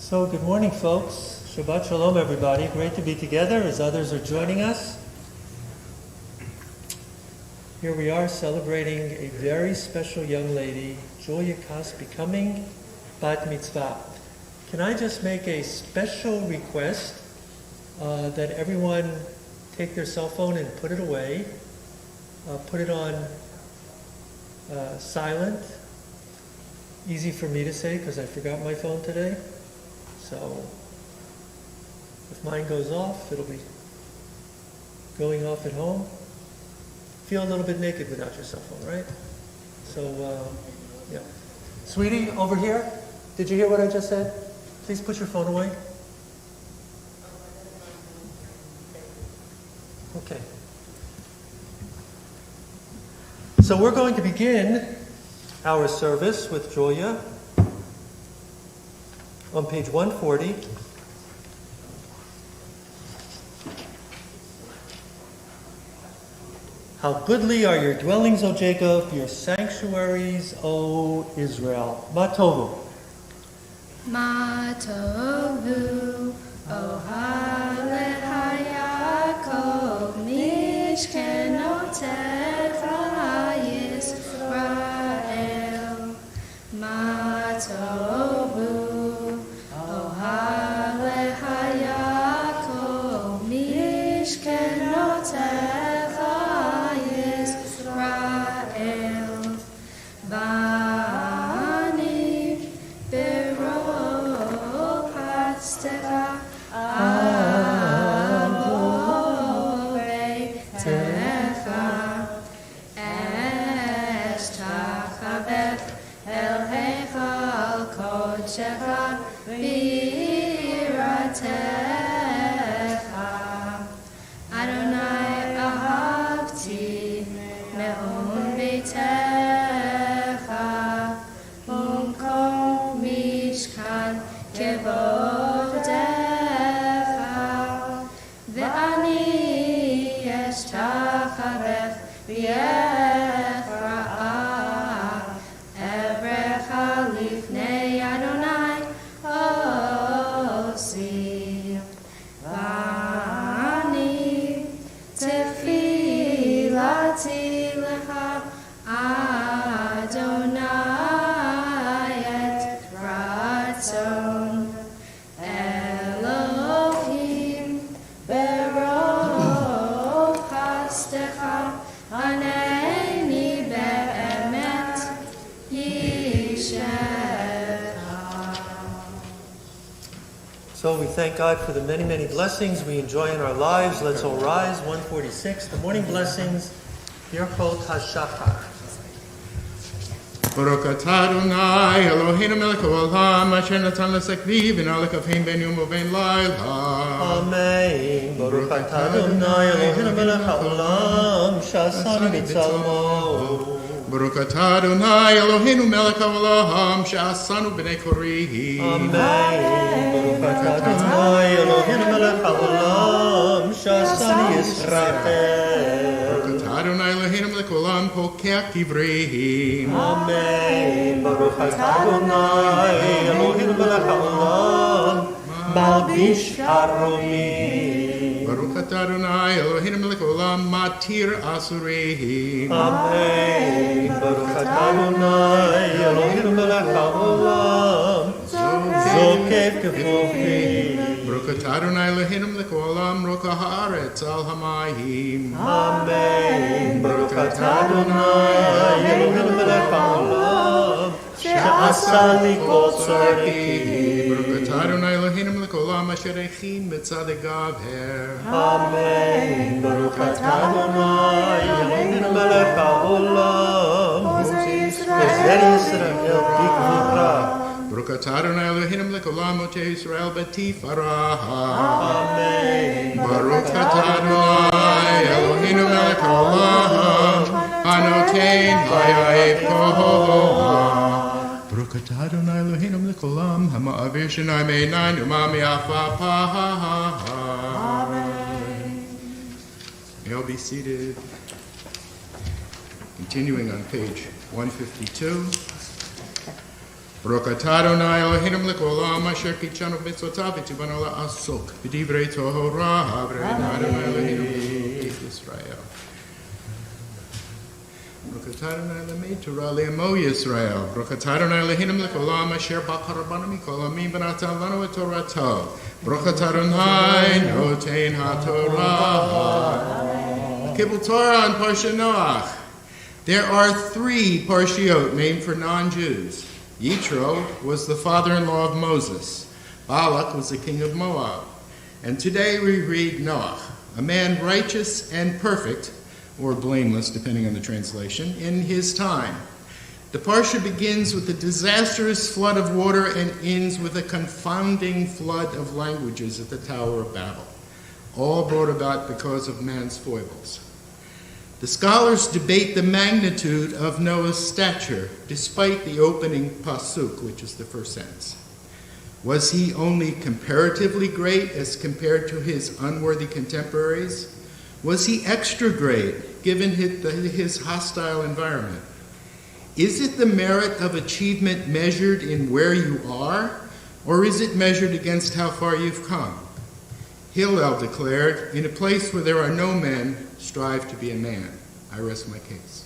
So good morning, folks. Shabbat Shalom, everybody. Great to be together as others are joining us. Here we are celebrating a very special young lady, Julia Kass, becoming Bat Mitzvah. Can I just make a special request that everyone take their cell phone and put it away, put it on silent. Easy for me to say because I forgot my phone today. So if mine goes off, it'll be going off at home. Feel a little bit naked without your cell phone, right? So, yeah. Sweetie, over here, did you hear what I just said? Please put your phone away. Okay. So we're going to begin our service with Julia on page 140. How goodly are your dwellings, O Jacob, your sanctuaries, O Israel. Ma tovu. Ma tovu, ohalecha Yaakov, mishkenotecha Yisrael. Ma tovu, ohalecha Yaakov, mishkenotecha Yisrael. Bani bero pastecha abo beitecha eshtachabet el heichal kodeshecha biratecha. Adonai ahavti me'on beitecha umkom mishkan kevodecha ve'ani eshtachabet b'yefra'ah evrecha lifnei Adonai osi v'ani tefilati lecha Adonai et ratzon Elohim bero pastecha aneni be'emet yishecha. So we thank God for the many, many blessings we enjoy in our lives. Let's all rise. 146. The morning blessings. Birchot HaShachar. Baruch atah Adonai Eloheinu melech haolam asher natan l'sakvi v'nah lekavim ben yom u'ben layla. Amen. Baruch atah Adonai Eloheinu melech haolam she'asani b'tzalmo. Baruch atah Adonai Eloheinu melech haolam she'asanu b'nei korih. Amen. Baruch atah Adonai Eloheinu melech haolam she'asani Yisrael. Adonai Eloheinu melech haolam pokeach kivrehim. Amen. Baruch atah Adonai Eloheinu melech haolam malbish haromim. Baruch atah Adonai Eloheinu melech haolam matir asurehim. Amen. Baruch atah Adonai Eloheinu melech haolam zokef kefofim. Baruch atah Adonai Eloheinu melech haolam roka haaretz al hamayim. Amen. Baruch atah Adonai Eloheinu melech haolam she'asa likol tzareki. Baruch atah Adonai Eloheinu melech haolam asher echin b'tzadei gavher. Amen. Baruch atah Adonai Eloheinu melech haolam ezer Yisrael b'gvura. Baruch atah Adonai Eloheinu melech haolam motei Yisrael b'tifarah. Amen. Baruch atah Adonai Eloheinu melech haolam hanoten hayayif koholah. Baruch atah Adonai Eloheinu melech haolam hama'avir shenai me'einayin umami afapaha. Amen. May all be seated. Continuing on page 152. Baruch atah Adonai Eloheinu melech haolam asher kitshanu b'mitzvotav v'tzivanu la'asok b'divrei Torah v're'enu Adonai Eloheinu melech Yisrael. Baruch atah Adonai lemei Torah le'amo Yisrael. Baruch atah Adonai Eloheinu melech haolam asher bachar rabbanim mikol hamim v'natan lanu et Torato. Baruch atah Adonai noten haTorah. Kibbutz Torah and Parsha Noach. There are 3 Parshiot named for non-Jews. Yitro was the father-in-law of Moses. Balak was the king of Moab. And today we read Noach, a man righteous and perfect, or blameless, depending on the translation, in his time. The Parsha begins with a disastrous flood of water and ends with a confounding flood of languages at the Tower of Babel, all brought about because of man's foibles. The scholars debate the magnitude of Noah's stature, despite the opening pasuk, which is the first sentence. Was he only comparatively great as compared to his unworthy contemporaries? Was he extra great, given his hostile environment? Is it the merit of achievement measured in where you are, or is it measured against how far you've come? Hillel declared, "In a place where there are no men, strive to be a man." I rest my case.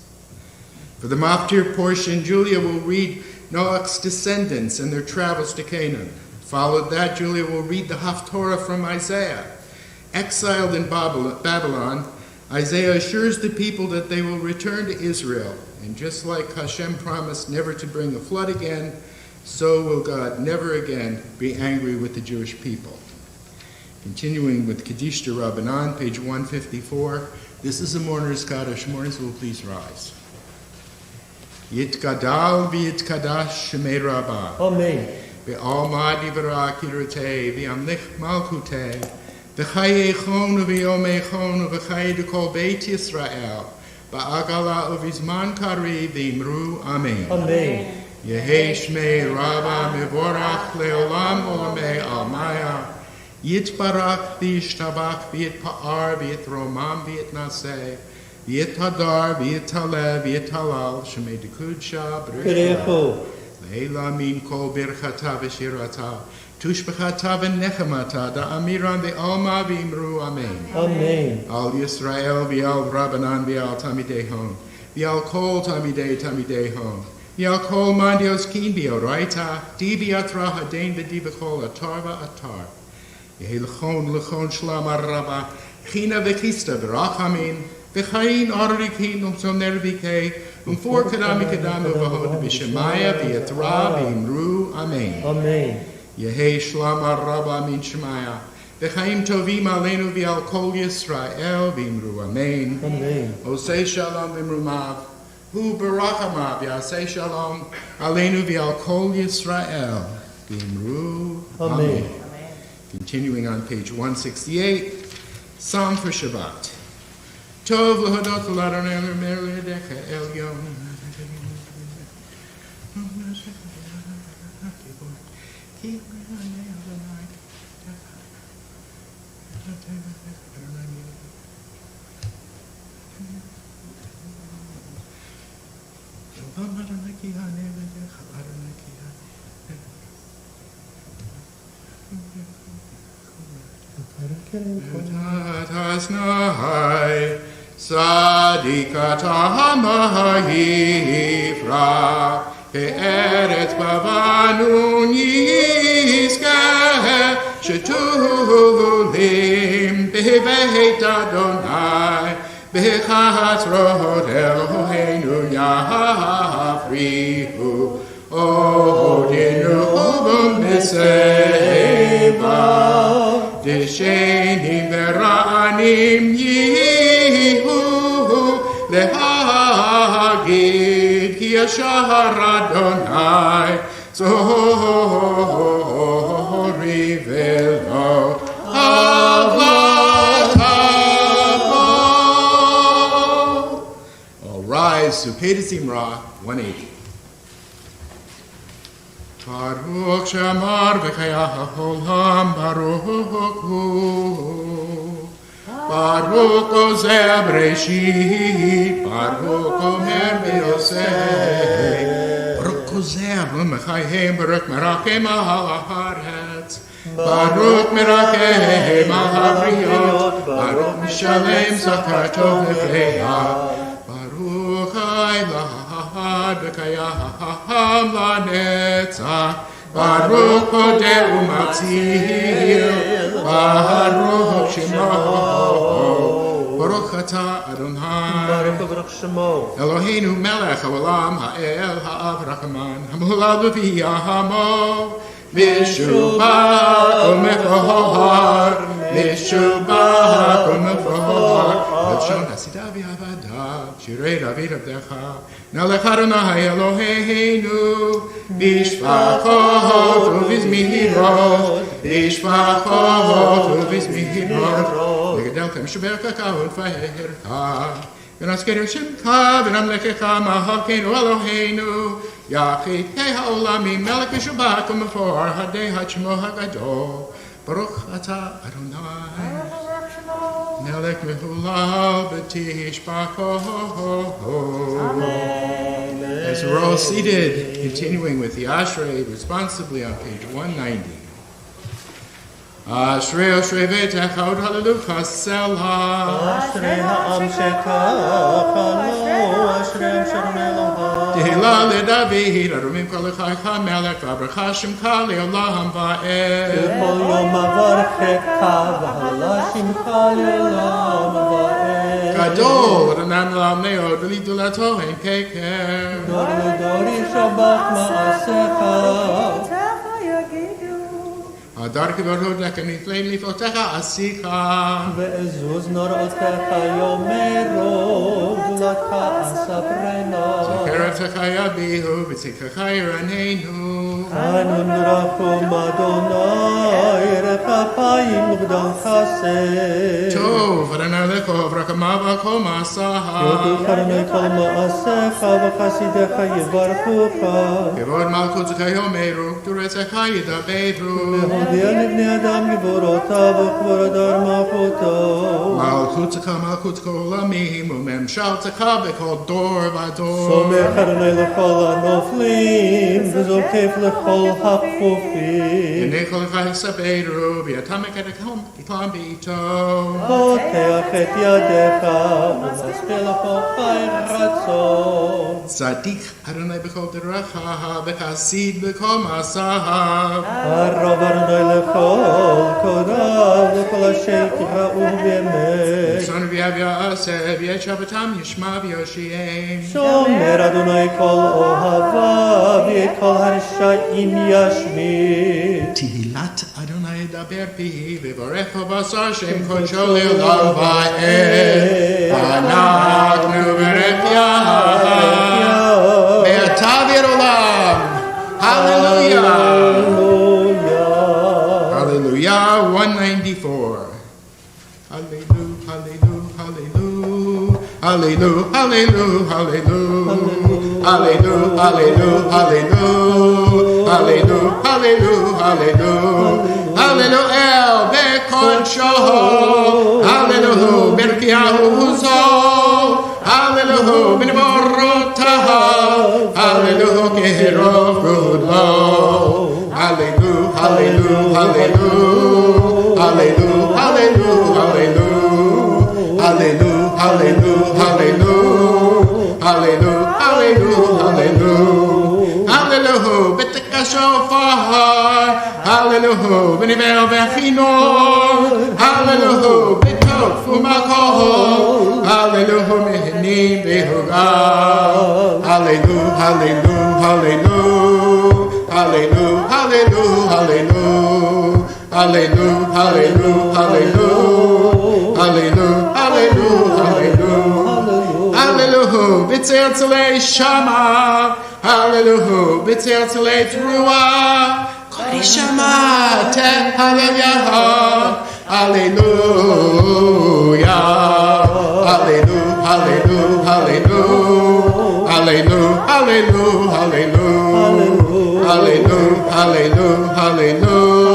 For the Maftir portion, Julia will read Noach's descendants and their travels to Canaan. Followed that, Julia will read the Haftorah from Isaiah. Exiled in Babylon, Isaiah assures the people that they will return to Israel. And just like Hashem promised never to bring a flood again, so will God never again be angry with the Jewish people. Continuing with Kaddish de Rabbanan, page 154. This is a mourner's Kaddish. Mourners will please rise. Yitkadal v'yitkadash shemei Rabbah. Amen. Be'alma divra kirutei v'amlich malchutei v'chayechon v'yomechon v'chay dekol beit Yisrael ba'agala uvizman kari v'imru Amen. Amen. Yehei shmei Rabbah mevorach leolam olamei almaya Yitbarach v'yishtabach v'yitpa'ar v'yitromam v'yitnaseh v'yithadar v'yittaleh v'yittalal shemei dekudsha Kerecho. Leila min kol birchata v'shirata tushbechata v'nechemata da'amiran v'alma v'imru Amen. Amen. Al Yisrael v'al Rabbanan v'al Tamidehon v'al kol Tamidehon v'al kol mandios kin v'oraita di v'atra hadein v'di v'chol atarva atar Yehilchon lechon shlam araba china v'chista v'rachamin v'chayin arikin umsoner v'kei for kadami kadamu v'hod v'shemaya v'yatra v'imru Amen. Amen. Yehei shlam araba min shemaya v'chaim tovim aleinu v'al kol Yisrael v'imru Amen. Amen. Osei shalom v'imrumav hu barachamav yasei shalom aleinu v'al kol Yisrael v'imru Amen. Amen. Continuing on page 168, Psalm for Shabbat. Tov l'hodot l'Adonai l'meredecha elyon. Tasnai Sadikata Mahifra Pe'eretz Bavanun Yizkeh Shetulim Beveit Adonai Bechatzrot Eloheinu Yafrihu Odinu B'Meseva Deshenim Veranim Yehu Lehagid Ki Yashar Adonai Zori Velo Avatavo. All rise to Pei Zimra 180. Baruch Shamar v'chayach ha'olam Baruch Hu Baruch Ozeh Breshit Baruch Omer B'Yosef Baruch Hu חוזר ומחייהם ברוך מרחם על הארץ. ברוך מרחם על הבריות, ברוך משלם שכר טוב לפיה. ברוך האלוהי וקיים לנצח. ברוך פודה ומציל, ברוך שמו. ברוך אתה אדוני, ברוך וברוך שמו. אלוהינו מלך העולם, האל האב רחמן, המהולל בפי עמו, משובח ומפואר, משובח ומפואר, בלשון עשיתה ועבדיו, שירי דוד עבדך, נלך אדוני אלוהינו, בשפחות ובזמירות, בשפחות ובזמירות, לגדלכם שברכך ולפארך, ונזכיר שמך ונמלכך מלכנו אלוהינו, יחיד העולמים מלך משובח ומפואר, הדי שמו הגדול, ברוך אתה אדוני, מלך מהולל בתשבחו. As we're all seated, continuing with the Ashrei responsibly on page 190. Ashrei Ashrei Ve'etech Od Hallelujah Selah. אשרי העם שככה לו, אשרי עם שרון אלוהי. תהילה לדוד, ארומים כל חייך מלך, וברכה שמך לעולם ועד. כל יום אברכך, והעלה שמך לעולם ועד. גדול, אדוני לעם מאוד, ולגדולתו אין קקר. דור לדורי שבח מעשיך. הדר כבודך נפלאים לפעותיך עשיך. ואזוז נוראותיך יאמרו, גדולתך אספרנה. זכר אבטך יביאו, וצדקך ירננו. חנון רחום אדוני, רחפיים וגדול חסד. טוב, אדוני לכו, ורחמיו וכל מעשיו. יודו חרוני כל מעשיך, וחסידיך יברכוך. כבוד מלכותך יאמרו, גדולתך ידברו. והודיע לבני אדם גבורותיו וכבורתו מלכותו. מלכותך מלכות כל עולמים, וממשלתך בכל דור ודור. סומך אדוני לכל הנופלים, וזוקף לכל הכפופים. הנה כל חי יספרו, ויתמק את הכלם בעיתו. פותח את ידיך, ומזכיר לכל חי רצון. צדיק אדוני בכל דרכיו, וחסיד בכל מעשיו. הרוב אדוני לכל קודיו, לכל אשר יקראו באמת. צאן ויאב יעשה, ואת שבתם ישמע ויושיעם. שומר אדוני כל אוהביו, ואת כל הרשעים ישמיד. תהילת אדוני ידבר פיו, וברכו בשר שם קודשו לעולם ועד. אנחנו ברפייה, מעתה ועד עולם. הללויה. Hallelujah, 194. Hallelujah, hallelujah, hallelujah. Hallelujah, hallelujah, hallelujah. Hallelujah, hallelujah, hallelujah. Hallelujah, hallelujah, hallelujah. Hallelujah, El Bekodsho. Hallelujah, Berkiahu Huzo. Hallelujah, Beniborotaha. Hallelujah, Kehirov Gudlo. Hallelujah, hallelujah, hallelujah. Hallelujah, hallelujah, hallelujah. Hallelujah, hallelujah, hallelujah. Hallelujah, hallelujah, hallelujah. Hallelujah, Beteka Shofar. Hallelujah, Benivel Vechinor. Hallelujah, Betok Fumakol. Hallelujah, Mehenim Behugal. Hallelujah, hallelujah, hallelujah. Hallelujah, hallelujah, hallelujah. Hallelujah, hallelujah, hallelujah. Hallelujah, hallelujah, hallelujah. Hallelujah, B'tzel Tzalei Shama. Hallelujah, B'tzel Tzalei Teruah. Kori Shama, Te Hallelujah. Hallelujah. Hallelujah, hallelujah, hallelujah. Hallelujah, hallelujah, hallelujah. Hallelujah, hallelujah, hallelujah.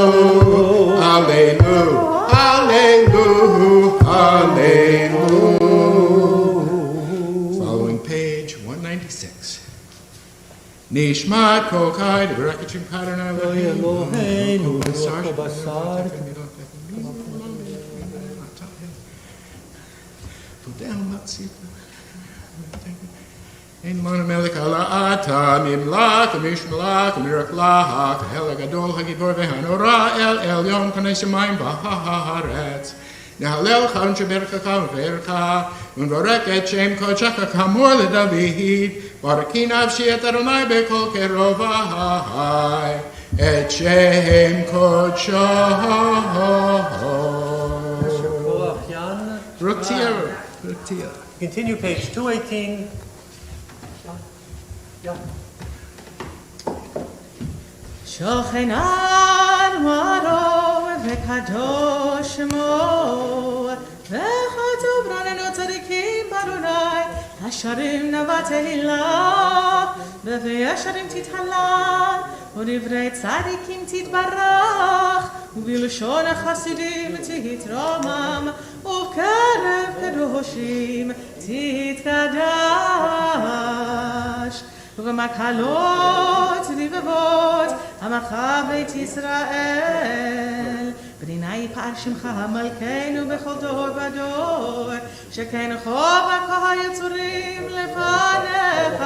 Hallelujah, hallelujah, hallelujah. Following page 196. Nishmat kol kai, the Berakachim Kadon Eloheinu, Ruach Basar. Put down, let's see. In Monamelech ala ata, mimlach, mishmalach, miraklach, hel gadol hagibor vehanora, el elyon kaneshamayim baharetz. Nahalel chan sheberkacha verka, unvorek et shem kochaka kamor ledavid, barakinav shiat Adonai bekol kerovahai, et shem kochah. Rutia. Continue page 218. Yeah. שוכנן מרו וקדוש שמו וכתוב רננו צדיקים באדוני השרים נבא תהילה וישרים תתהלל ודברי צדיקים תתברך ובלשון החסידים תתרומם ובקרב קדושים תתקדש ובמקהלות לבבות עמך בית ישראל בניני פעל שמך מלכנו בכל דור ודור שכן חובק היצורים לפניך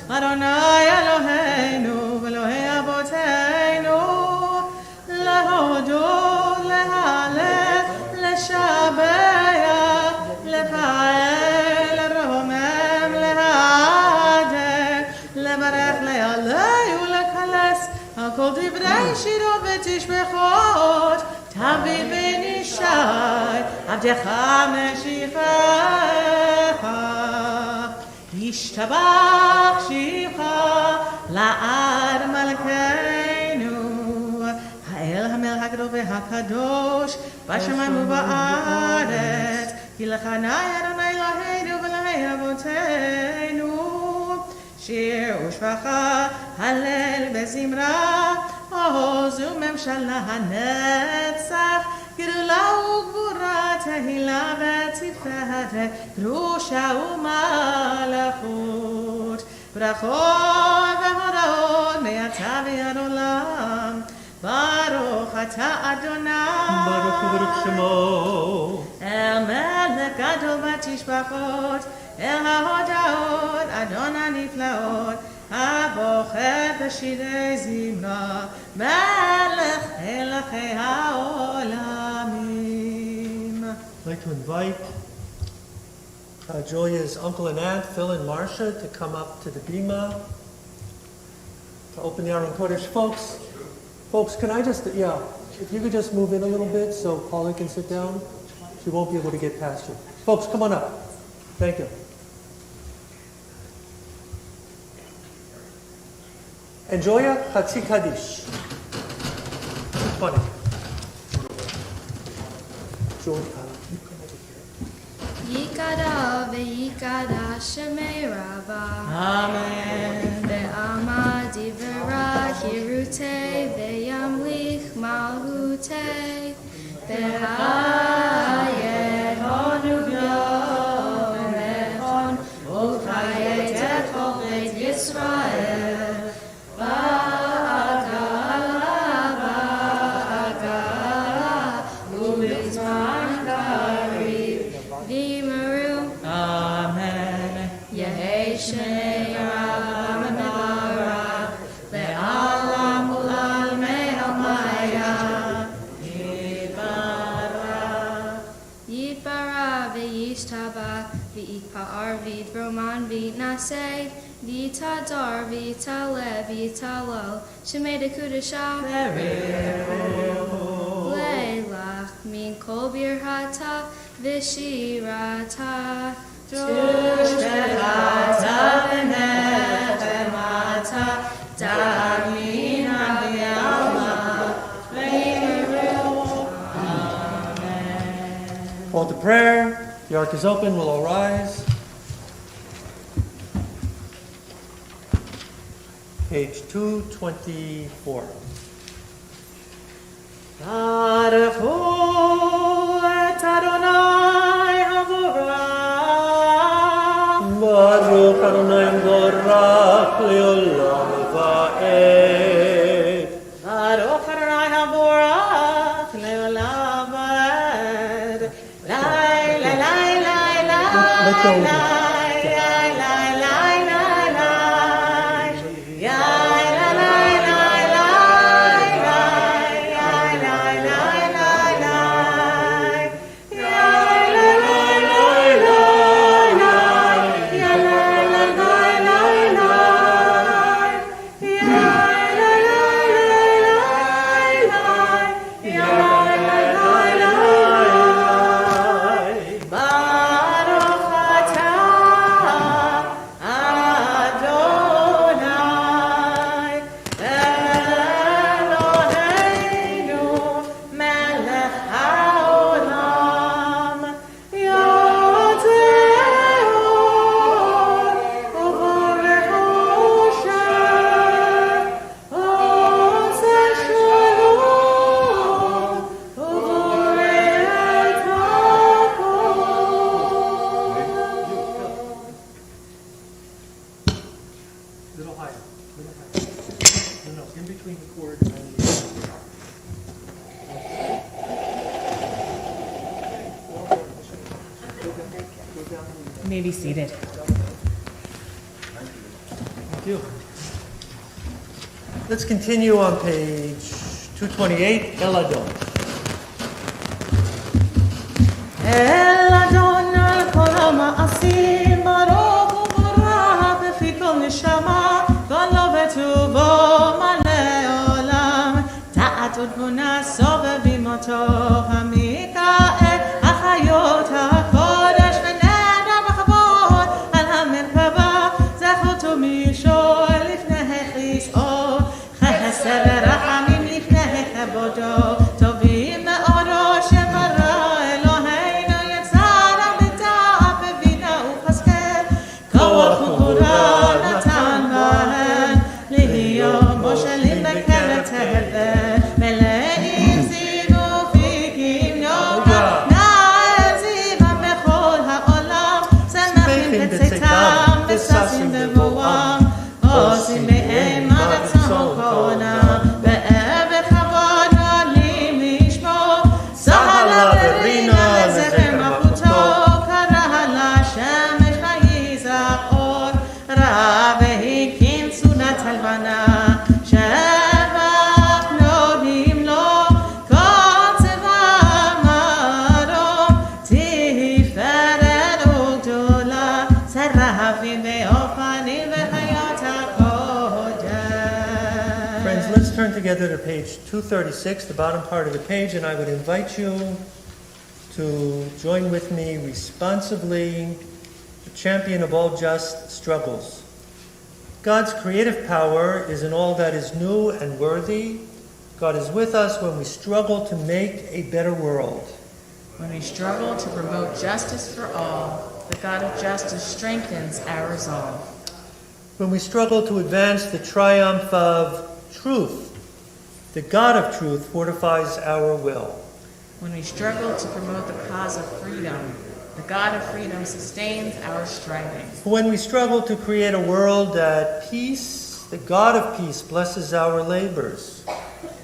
אדוני אלוהינו ואלוהי אבותינו להודות להלל לשבח לפעל לרומם להדר לברך להלל ולקלס על כל דברי שירו ותשבחות תביא בנישי עבדך משיחך ישתבח שמך לעד מלכנו האל המלך הגדול והקדוש בשמיים ובארץ כי לך נאי אדוני אלוהינו ואלוהי אבותינו שיר ושבחה הלל בזמרה עוז וממשלה הנצח גדולה וגבורה תהילה ותפארת קדושה ומלכות ברכות והודאות מעתה ועד עולם ברוך אתה אדוני ברוך וברוך שמו אל מלך גדול ותשבחות אל ההודעות אדון הנפלאות הבוחר בשירי זמרה מלך מלכי העולמים. I'd like to invite Joya's uncle and aunt, Phil and Marcia, to come up to the bima to open the Aron Kodesh. Folks, can I just, if you could just move in a little bit so Paula can sit down. She won't be able to get past you. Folks, come on up. Thank you. And Joya, Chatzi Kaddish. Funny. Joya. Yikada v'yikada shemei Rabba. Amen. Ve'amad divera hirute ve'yamlich malhute. Ve'hayet honu yom echon u'chayet et kol beit Yisrael. Roman Vitnase, Vita Dar, Vita Le, Vita Lo, Shemeda Kudasha, Leilach, Min Kolbir Hata, Vishirata, Jushbehata, Venefemata, Damina Bialma, Amen. Call to prayer. The ark is open. We'll all rise. Page 224. Baruchu et Adonai Havorach. Baruch Adonai Borach Leolam Avad. let go of it. Little higher, little higher. No, in between the chord and the... You may be seated. Thank you. Let's continue on page 228, El Adon. El Adon al kol ha'ma'asim baruch u'barach b'fi kol neshama v'lo v'tuvo malei olam ta'at u'tmuna sove bimoto hamika'eh achayot ha'kodesh v'neda b'chavod al ha'merkava zechut u'mishol lifnei chis'o chesed v'rachamim lifnei chabodo tovim me'oro shebarah Together to page 236, the bottom part of the page, and I would invite you to join with me responsively, the champion of all just struggles. God's creative power is in all that is new and worthy. God is with us when we struggle to make a better world. When we struggle to promote justice for all, the God of justice strengthens our resolve. When we struggle to advance the triumph of truth, the God of truth fortifies our will. When we struggle to promote the cause of freedom, the God of freedom sustains our striving. When we struggle to create a world at peace, the God of peace blesses our labors.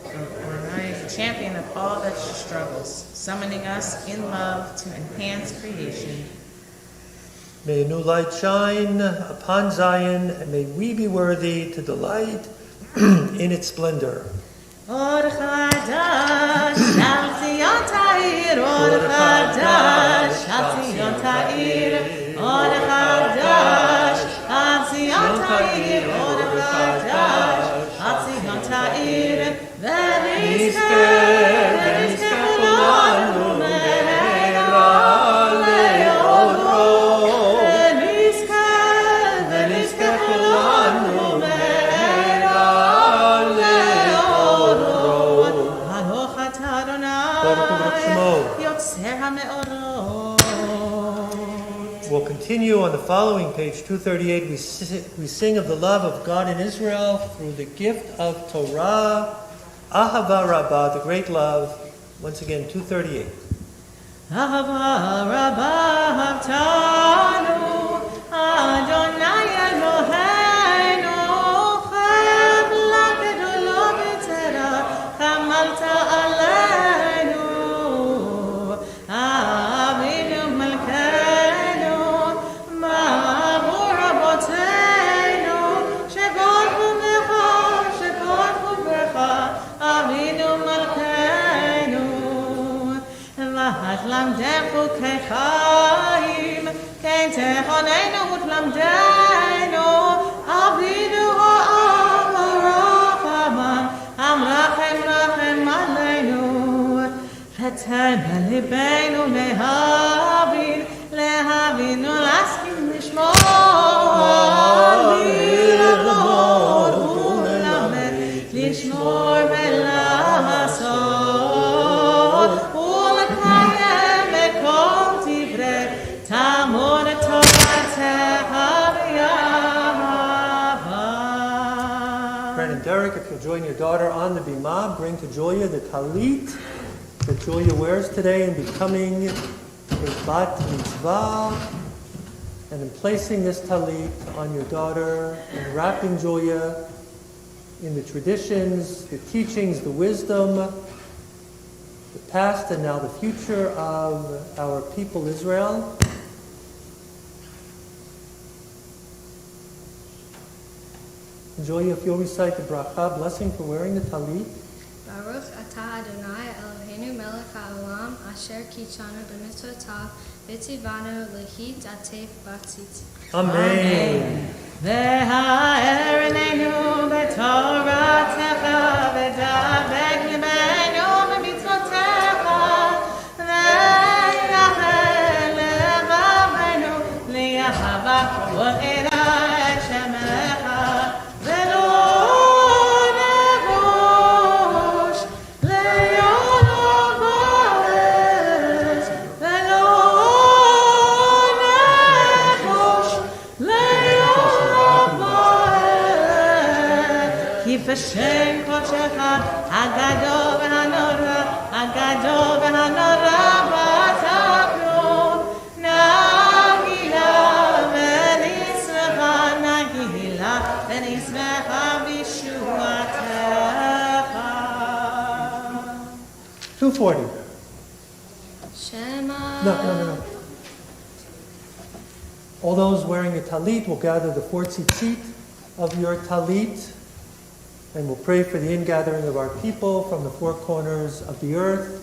Adonai is the champion of all that struggles, summoning us in love to enhance creation. May a new light shine upon Zion, and may we be worthy to delight in its splendor. Or Chadash, Shal Zion Ta'ir, Or Chadash, Shal Zion Ta'ir, Or Chadash, Shal Zion Ta'ir, Or Chadash, Shal Zion Ta'ir, V'nizkeh kulanu me'era le'oro, V'nizkeh kulanu me'era We'll continue on the following page, 238. We sing of the love of God in Israel through the gift of Torah, Ahava Rabbah, the great love. Once again, 238. Ahava Rabbah Havtanu, Adonai Eloheinu, Ched Lakedulo B'tzera, Chamalta Aleinu, Avinu Malkeinu, את למדך חוקי חיים, כן תכוננו ותלמדנו, אבינו העם הרחמן, המרחם רחם עלינו, ותן בליבנו להבין ולהסכים לשמור, ללמוד וללמד, לשמור ולעשות, ולקיים בכל דברי תלמוד תורתך באהבה. Fred and Derek, if you'll join your daughter on the bimah, bring to Julia the talit that Julia wears today in becoming a bat mitzvah, and in placing this talit on your daughter and wrapping Julia in the traditions, the teachings, the wisdom, the past and now the future of our people Israel. Julia, if you'll recite the bracha, blessing for wearing the talit. Baruch atah Adonai Eloheinu melech haolam asher kitshanu b'mitzvotav v'tzivanu lehit atef batzit. Amen. והאר עינינו בתורתך ודבק ליבנו במצוותיך ונחל לבבנו לאהבה וליראה את שמך ולא נבוש לעולם בארץ ולא נבוש כי בשם קודשך הגדול והנורא, הגדול והנורא בתקנון, נגילה ונשמח בישועתך. 240. Shema. No. All those wearing the talit will gather the 4 tzitzit of your talit, and we'll pray for the ingathering of our people from the 4 corners of the earth.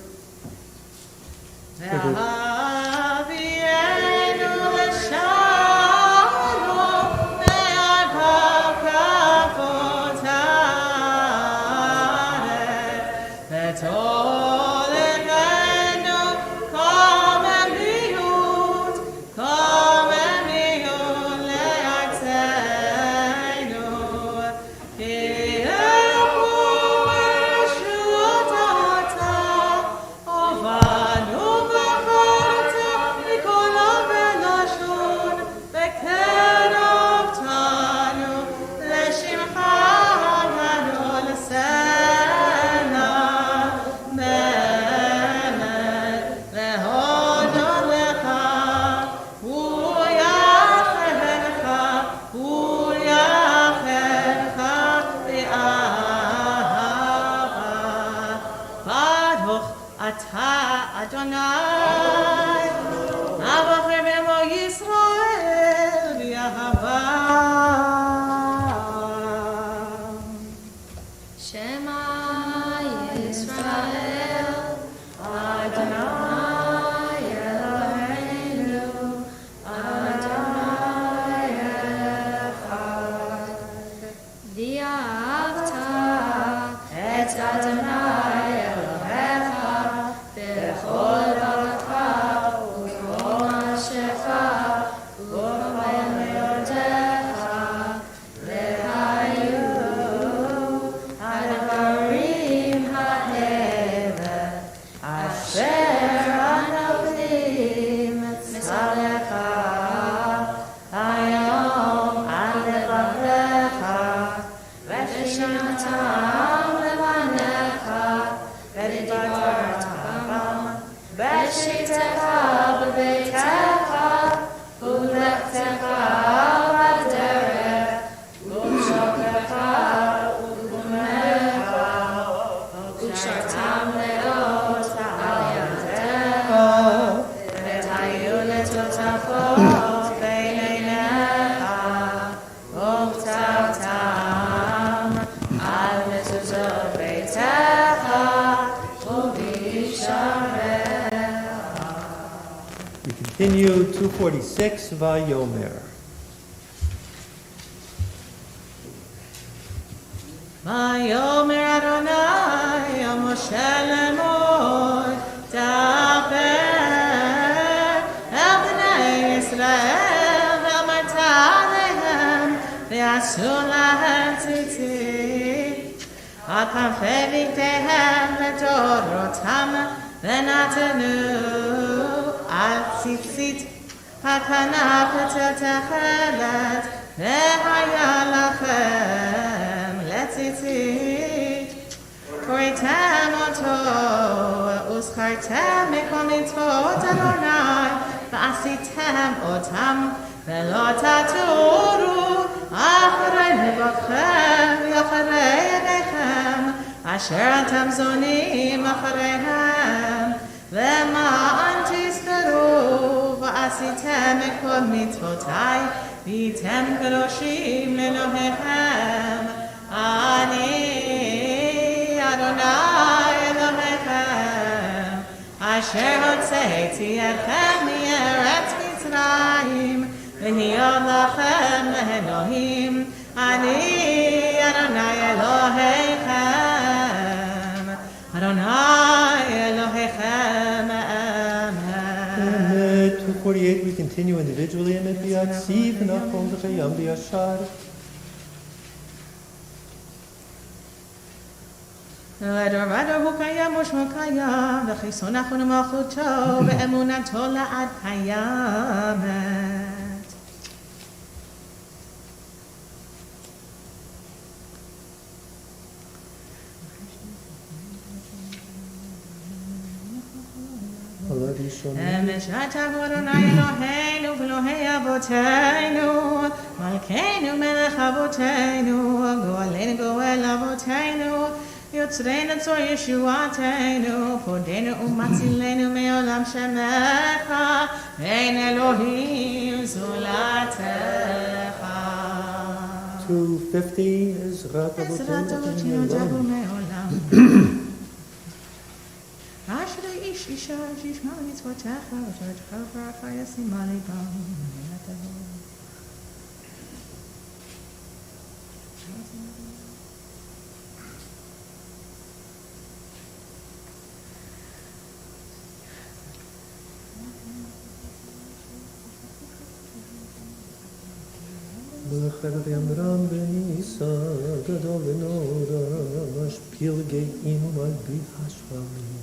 We continue 246, Vayomer. Vayomer Adonai al Moshe lemor, daber el bnei Yisrael ve'amarta lehem ve'asu lahem tzitzit al kanfei bigdeihem ledorotam ve'natanu al tzitzit hakanaf techelet ve'haya lachem letzitzit Koitem oto uschartem mekom mitzvot Adonai va'asitem otam ve'lo taturu acharei levavchem v'acharei yedechem asher atam zonim achareihem למען תזכרו ועשיתם את כל מצוותיי והייתם קדושים לאלוהיכם אני אדוני אלוהיכם אשר הוצאתי אתכם מארץ מצרים להיות לכם לאלוהים אני אדוני אלוהיכם אדוני אלוהיכם And 248, we continue individually in Biat Siv, Nachon Zechayam Biashar. לדורדור הוא קיים ושמו קיים וחיסון אחון ומלכותו ואמונתו לעד קיימת. משעת אדוני אלוהינו ואלוהי אבותינו מלכנו מלך אבותינו גואלנו גואל אבותינו יוצרנו צור ישועתנו פודנו ומצילנו מעולם שמך אין אלוהים זולתך 250 is Rat עזרת Avotenu אבותינו דבו Adonai. מעולם אשר איש אישה שישמע מצוותיך ואשר תחפר ישימה ליבם B'lechev yamram v'nisa gadol v'nora mashpil ge'im al b'hashvalim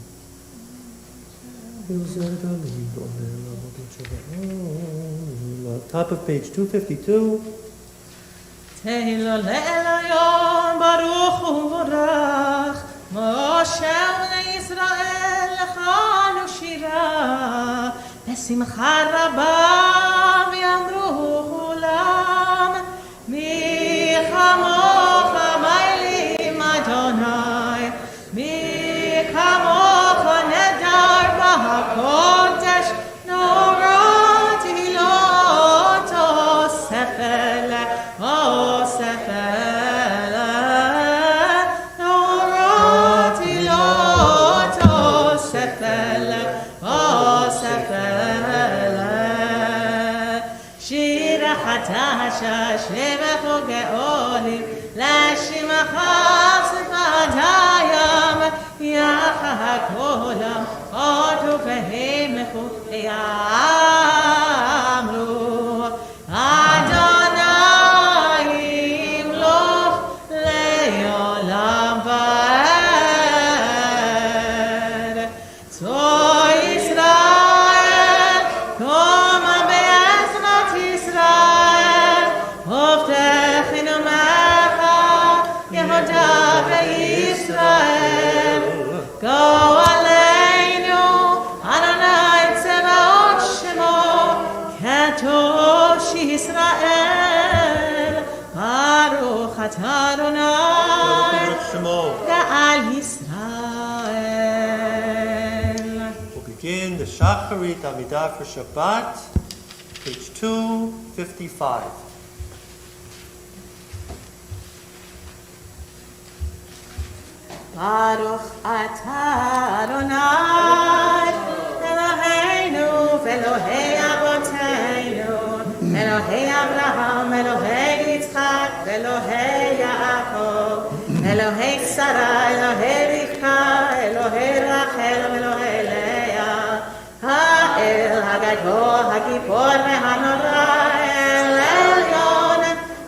Top of page 252. תהילו לאליון ברוך וברך משה ובני ישראל לכנו שירה בשמחה רבה ויאמרו כולם מי כמוך מיילים אדוני מי כמוך נדר בהקודש נוראתי לו תוספל אוספל נוראתי לו תוספל אוספל שיר החדש שבח וגאולים לשמך שפת הים יחד כולם עוד ובהמכו יאמרו אדוני ימלוך לעולם ועד צור ישראל קומה בעזרת ישראל עובדכנו מחה יהודה בישראל גואלנו אדוני צבאות שמו קדוש ישראל ברוך אתה אדוני גאל ישראל. We'll begin the Shacharit Amidah for Shabbat, page 255. Baruch atah Adonai Eloheinu ve'Elohei אברהם, אלוהי יצחק, אלוהי יעקב, אלוהי שרה, אלוהי רבקה, אלוהי רחל ואלוהי לאה, האל הגדול, הגיבור והנורא, אל עליון,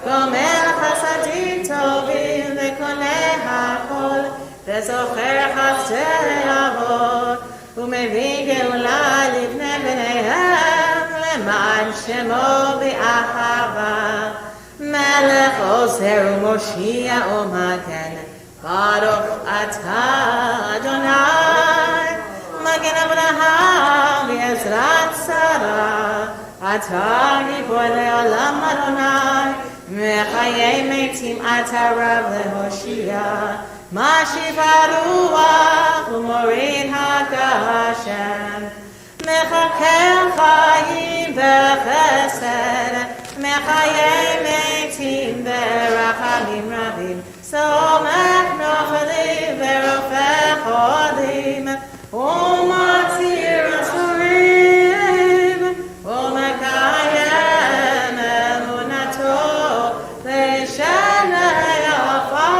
גומר חסדים טובים וקונה הכל, וזוכר חסדי אבות, ומביא גאולה לבני בניהם, למען שמו באהבה. מלך עוזר ומושיע ומגן, ברוך אתה אדוני, מגן אברהם בעזרת שרה, אתה גיבור לעולם אדוני, מחיי מתים אתה רב להושיע, משיב הרוח ומוריד הגשם, מחכה חיים וחסד, מחיי מתים ברחמים רבים, סומך נופלים ורופא חולים, ומציל אסורים, ומקיים אמונתו לשנה יפה,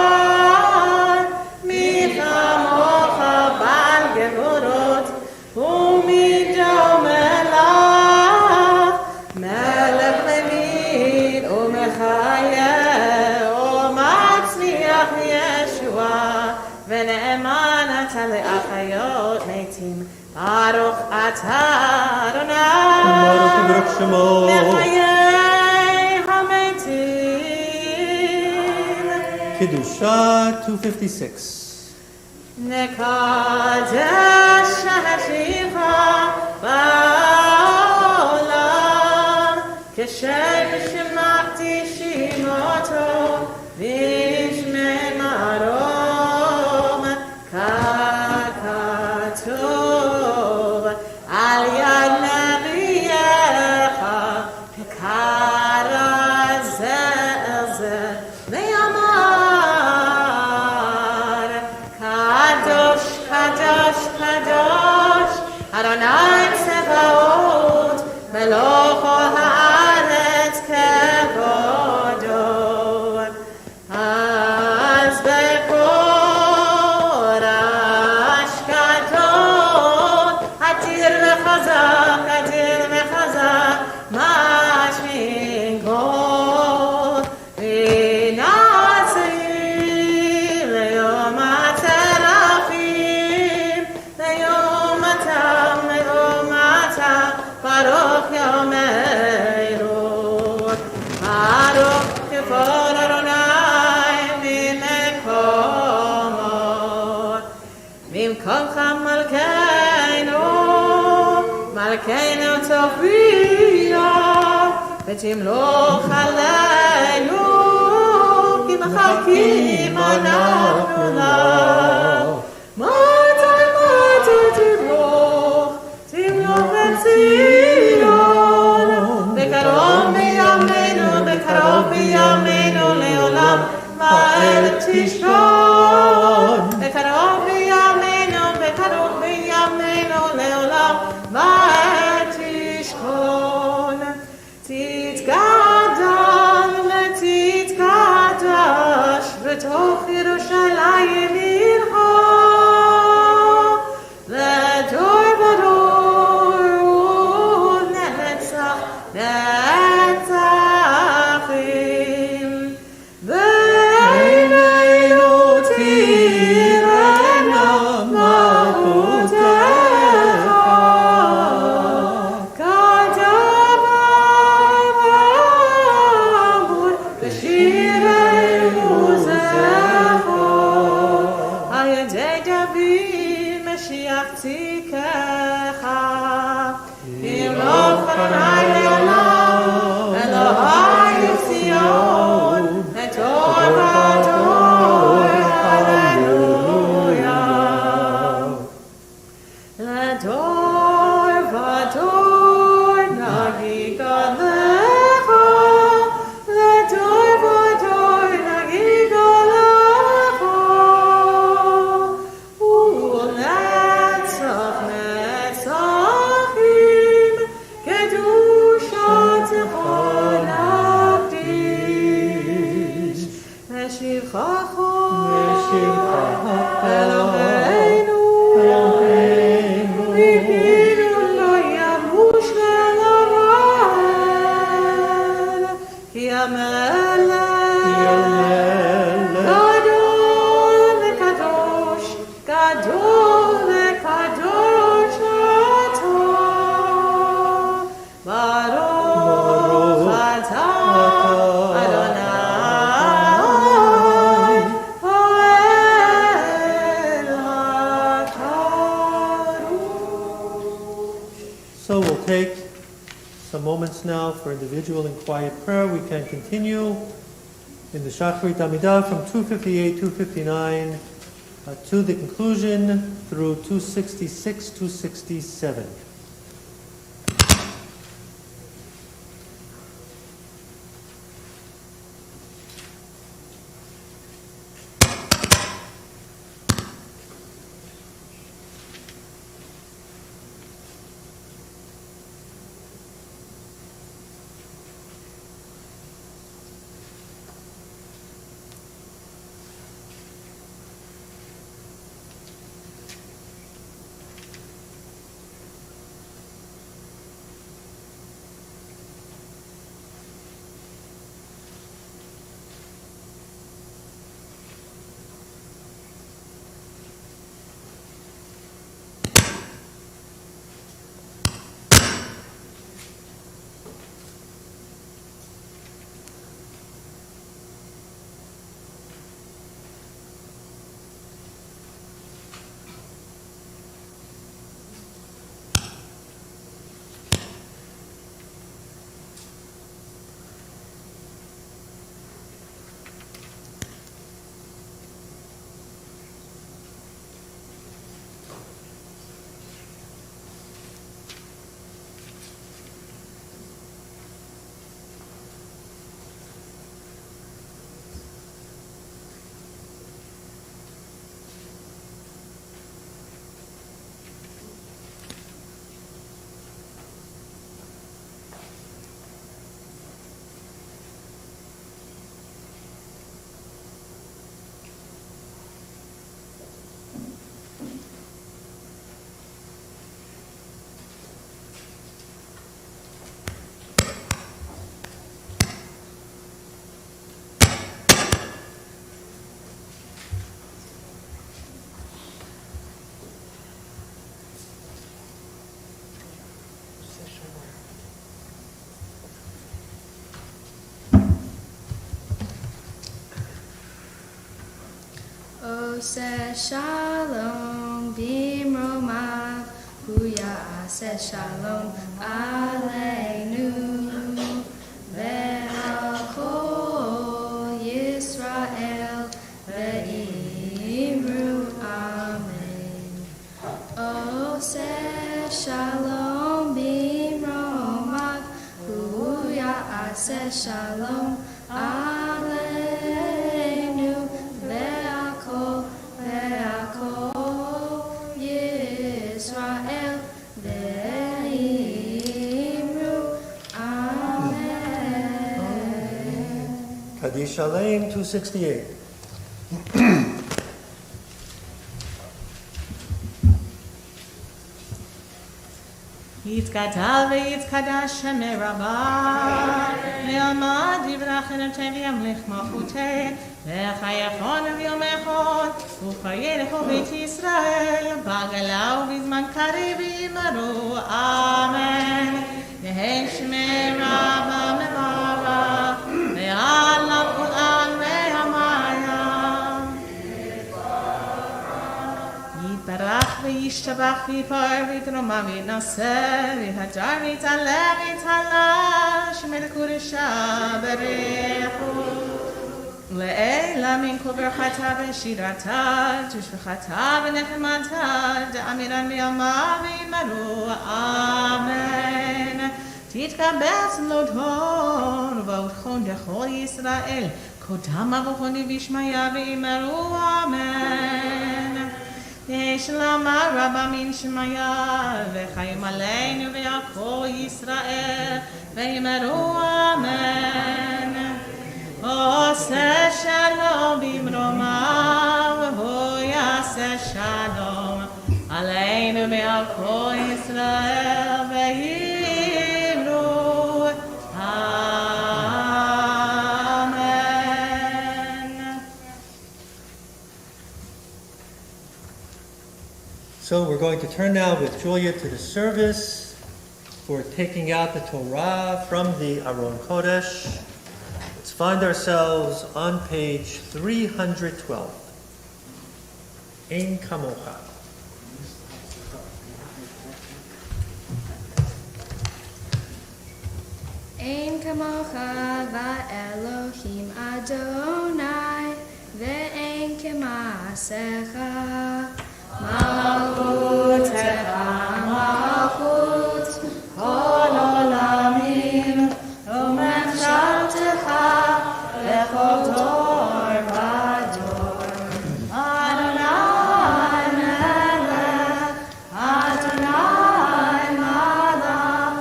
מי כמוך בעל גבורות, ומי דומה לך, מלך מבין ומחיה ומצליח ישועה, ונאמן אתה לאחיות מתים, ברוך אתה אדוני, ברוך שמו. מחיי המתים. Kedusha 256. נקדש שמך בעולם, כששמעתי שמותו בשמי מרום, ככתוב על יד נביאך, כקרא זה אל זה ויאמר, קדוש קדוש קדוש אדוני צבאות, מלוא כל הארץ כבודו. אז בקול רעש גדול, אדיר וחזק, משמיעים קול, ונעשים ליום הצרפים, ליום אתה, ברוך יומנו, ברוך כבוד אדוני ממקומך מלכנו תופיע, ותמלוך עלינו, כי מחכים אנחנו לך. מתי תמלוך בציון, בקרוב בימינו לעולם, ועד תשכון. בקרוב בימינו לעולם, ועד תשכון. תתגדל ותתקדש בתוך ירושלים עירך, לדור ודור So we'll take some moments now for individual and quiet prayer. We can continue in the Shacharit Amidah from 258, 259 to the conclusion through 266, 267. Ose shalom bimromav, huya ase shalom aleinu, ve'al kol Yisrael, ve'imru amen. Ose shalom bimromav, huya ase shalom aleinu, ve'al Yisrael, ve'imru amen. Kaddish Shalem 268. יתגדל ויתקדש שמי רבה, ועמד יברח אנותי וימליך מלכותי, וחייכון ויומכון, וחייך בית ישראל, בגלה ובזמן קריב יאמרו אמן. יהי שמי רבה מברך, ועליו כל עלמי המים. יתברך וישתבח ויפאר ויתרומם ויתנשא ויהדר ויתעלה ויתעלה שמי לקודשה ברכו לעילה מן כל ברכתה ושירתה תשבחתה ונחמתה דאמירן בימה ויאמרו אמן. תתקבץ לודהון ובאותכון דכל ישראל קודם אבוכון וישמעיה ויאמרו אמן. יש לומר רבה מן שמעיה וחיים עלינו ועל כל ישראל ויאמרו אמן. עושה שלום במרומיו והוא יעשה שלום עלינו ועל כל ישראל ויאמרו אמן. So we're going to turn now with Julia to the service for taking out the Torah from the Aron Kodesh. Let's find ourselves on page 312. Ein Kamocha. kamocha va'Elohim Adonai, ve'en kema'asecha. Malchutecha malchut kol olamim, u'mechshavtecha lechol dor v'dor. Adonai melech, Adonai malach,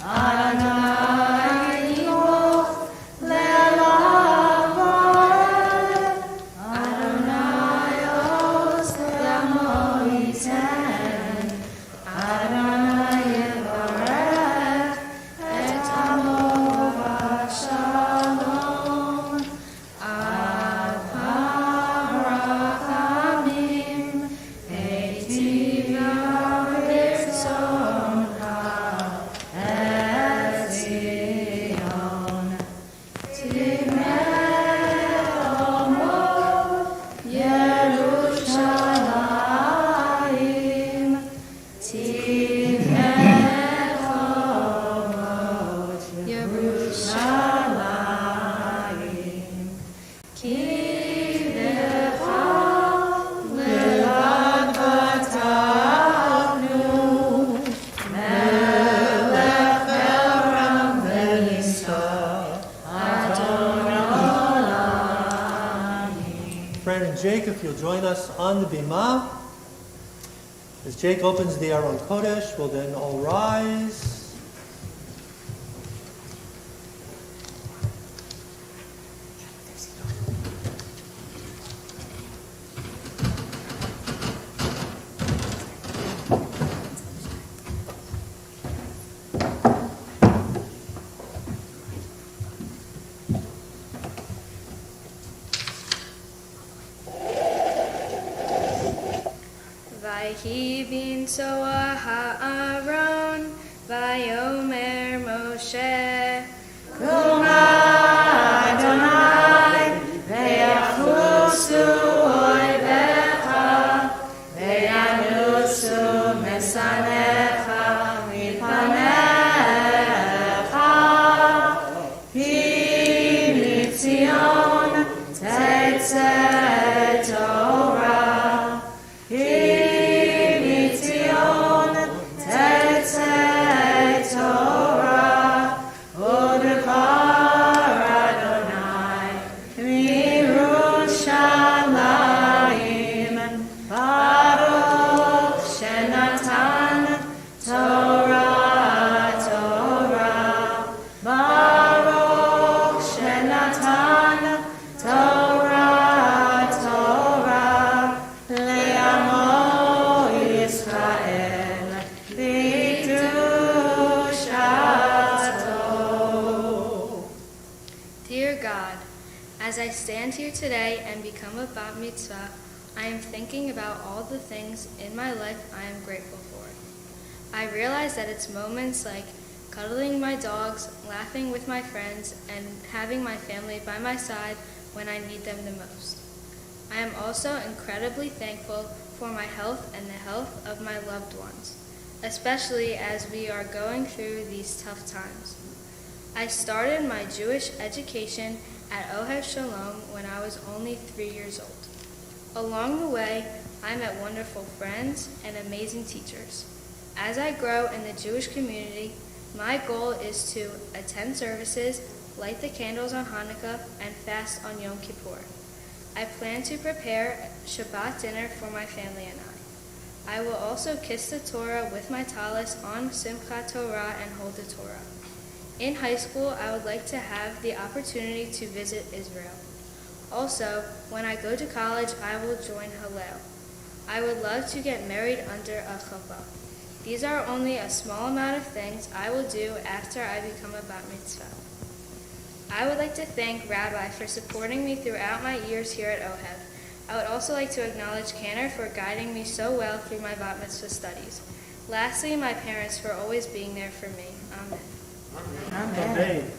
Adonai yimuch le'olam va'ed, Adonai os le'amo yiten, Adonai yivarech et amo v'shalom. Ad ha'rachamim eitiva v'tzoncha et Zion. Timeomo Yerushalayim, Timeomo Yerushalayim. Ki lecha levad v'tavnu, melech ve'ram ve'yisra, Adon olamim. Fran and Jake, if you'll join us on the bima. As Jake opens the Aron Kodesh, we'll then all rise. Vayhi bin Soah ha'aron, vayomer Moshe. Kuma Adonai, ve'yachusu oivecha, ve'yanusu mesanecha mipanecha. Ki mitzion tetzeh Torah. Ki mitzion tetzeh Torah, u'devar Adonai miYerushalayim. Baruch shenatan Torah, Torah. Baruch shenatan Torah, Torah. Le'amo Yisrael b'kedushato. Dear God, as I stand here today and become a bat mitzvah, I am thinking about all the things in my life I am grateful for. I realize that it's moments like cuddling my dogs, laughing with my friends, and having my family by my side when I need them the most. I am also incredibly thankful for my health and the health of my loved ones, especially as we are going through these tough times. I started my Jewish education at Ohev Shalom when I was only 3 years old. Along the way, I met wonderful friends and amazing teachers. As I grow in the Jewish community, my goal is to attend services, light the candles on Hanukkah, and fast on Yom Kippur. I plan to prepare Shabbat dinner for my family and I will also kiss the Torah with my talis on Simchat Torah and hold the Torah. In high school, I would like to have the opportunity to visit Israel. Also, when I go to college, I will join Hillel. I would love to get married under a chuppah. These are only a small amount of things I will do after I become a bat mitzvah. I would like to thank Rabbi for supporting me throughout my years here at OHEV. I would also like to acknowledge Cantor for guiding me so well through my bat mitzvah studies. Lastly, my parents for always being there for me. Amen. Amen.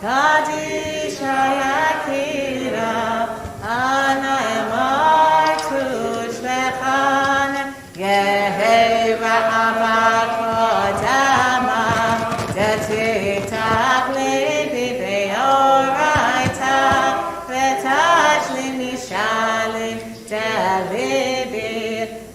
Kadisha Yakira, Ana Emar Tush Vechan, Yeheva Abakodama, Detitach Levi Beoraita, Vetach Limishalim, Delibi,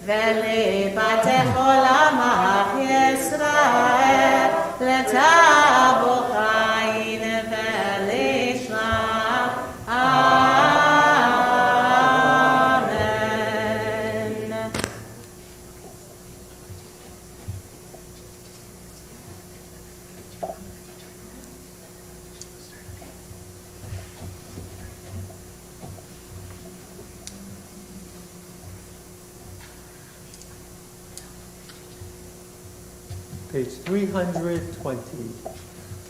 Velibate Olamach Yisrael, Letabu Chayin Velishma. Amen. Page 320.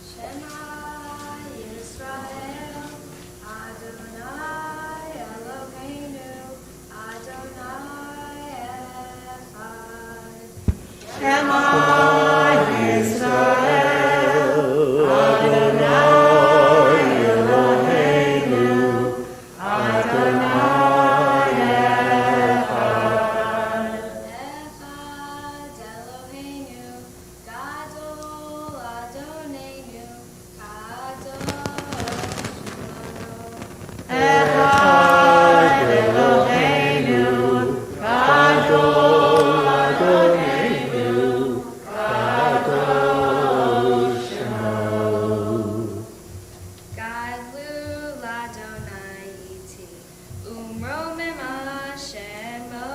Shema Yisrael, Adonai Eloheinu, Adonai Echad. Shema Yisrael, Adonai Eloheinu, Adonai Echad. Echad Eloheinu, Gadol Adoneinu, Kadosh. Echad Eloheinu, Gadol Adoneinu, Kadosh Shemo. Gadlu Ladonai iti, Umromim Hashemo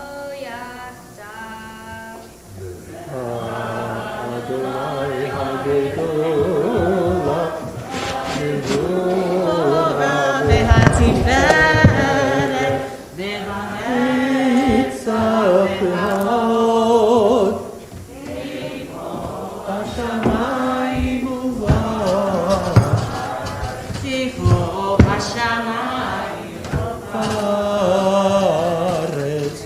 yachdav. Adonai Hagedola, Vehatiferet, Vehanet Tzapehot, Hashamayim uvad, Tifu Hashamayim, Haaretz.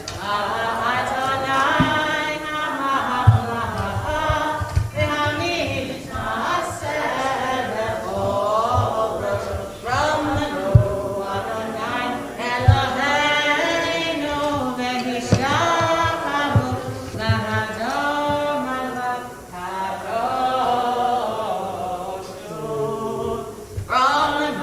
Adonai Hamachlacha, Vehamit Maaseh Bechol from the Adonai Eloheinu, Vehishachavu Lahadom Alav Kadosh Hu. From the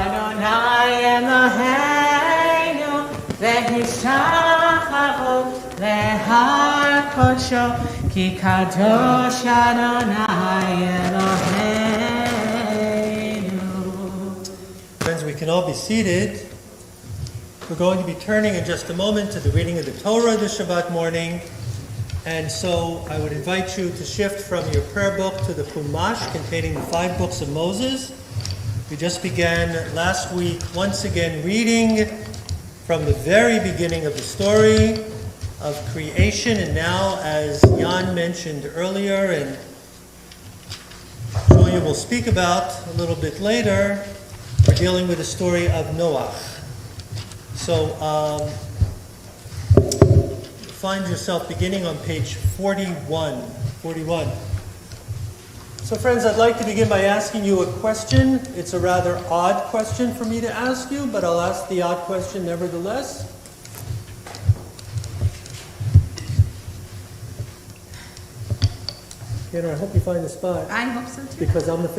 Adonai Eloheinu, Vehishachavu Lehar Kodsho, Ki Kadosh Adonai Eloheinu. Friends, we can all be seated. We're going to be turning in just a moment to the reading of the Torah this Shabbat morning. And so I would invite you to shift from your prayer book to the Chumash containing the 5 books of Moses. We just began last week once again reading from the very beginning of the story of creation. And now, as Jan mentioned earlier, and Julia will speak about a little bit later, we're dealing with the story of Noach. So find yourself beginning on page 41. So friends, I'd like to begin by asking you a question. It's a rather odd question for me to ask you, but I'll ask the odd question nevertheless. Tanner, I hope you find the spot, I hope so too. because I'm the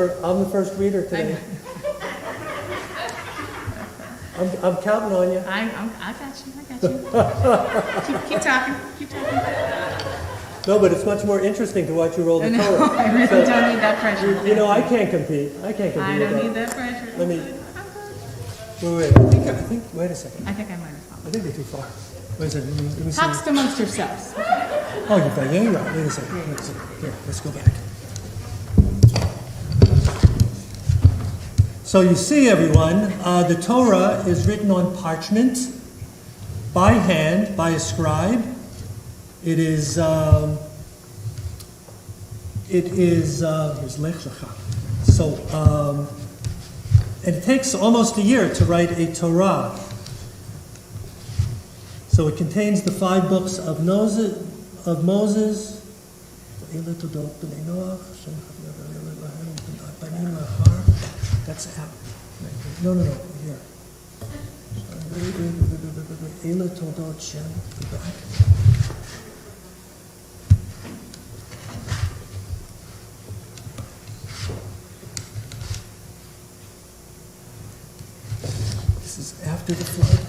first reader today. I'm counting on you. I got you. keep talking. No, but it's much more interesting to watch you roll the No, Torah. I really So, don't need that pressure. you know, I can't compete. I can't compete I with don't need that. that pressure. Let me- I'm good. Wait. Wait a second. I think I might have found I think they're too far. Wait a second. Let me see. Talks amongst yourselves. Oh, you're right. Yeah, you're right. Wait a second. Here, let's go back. So you see, everyone, the Torah is written on parchment by hand, by a scribe. It is here's Lech Lecha. So, and it takes almost a year to write a Torah. So it contains the 5 books of Moses. That's It's out. No, here. Ela Todot Shem. This is after the flood.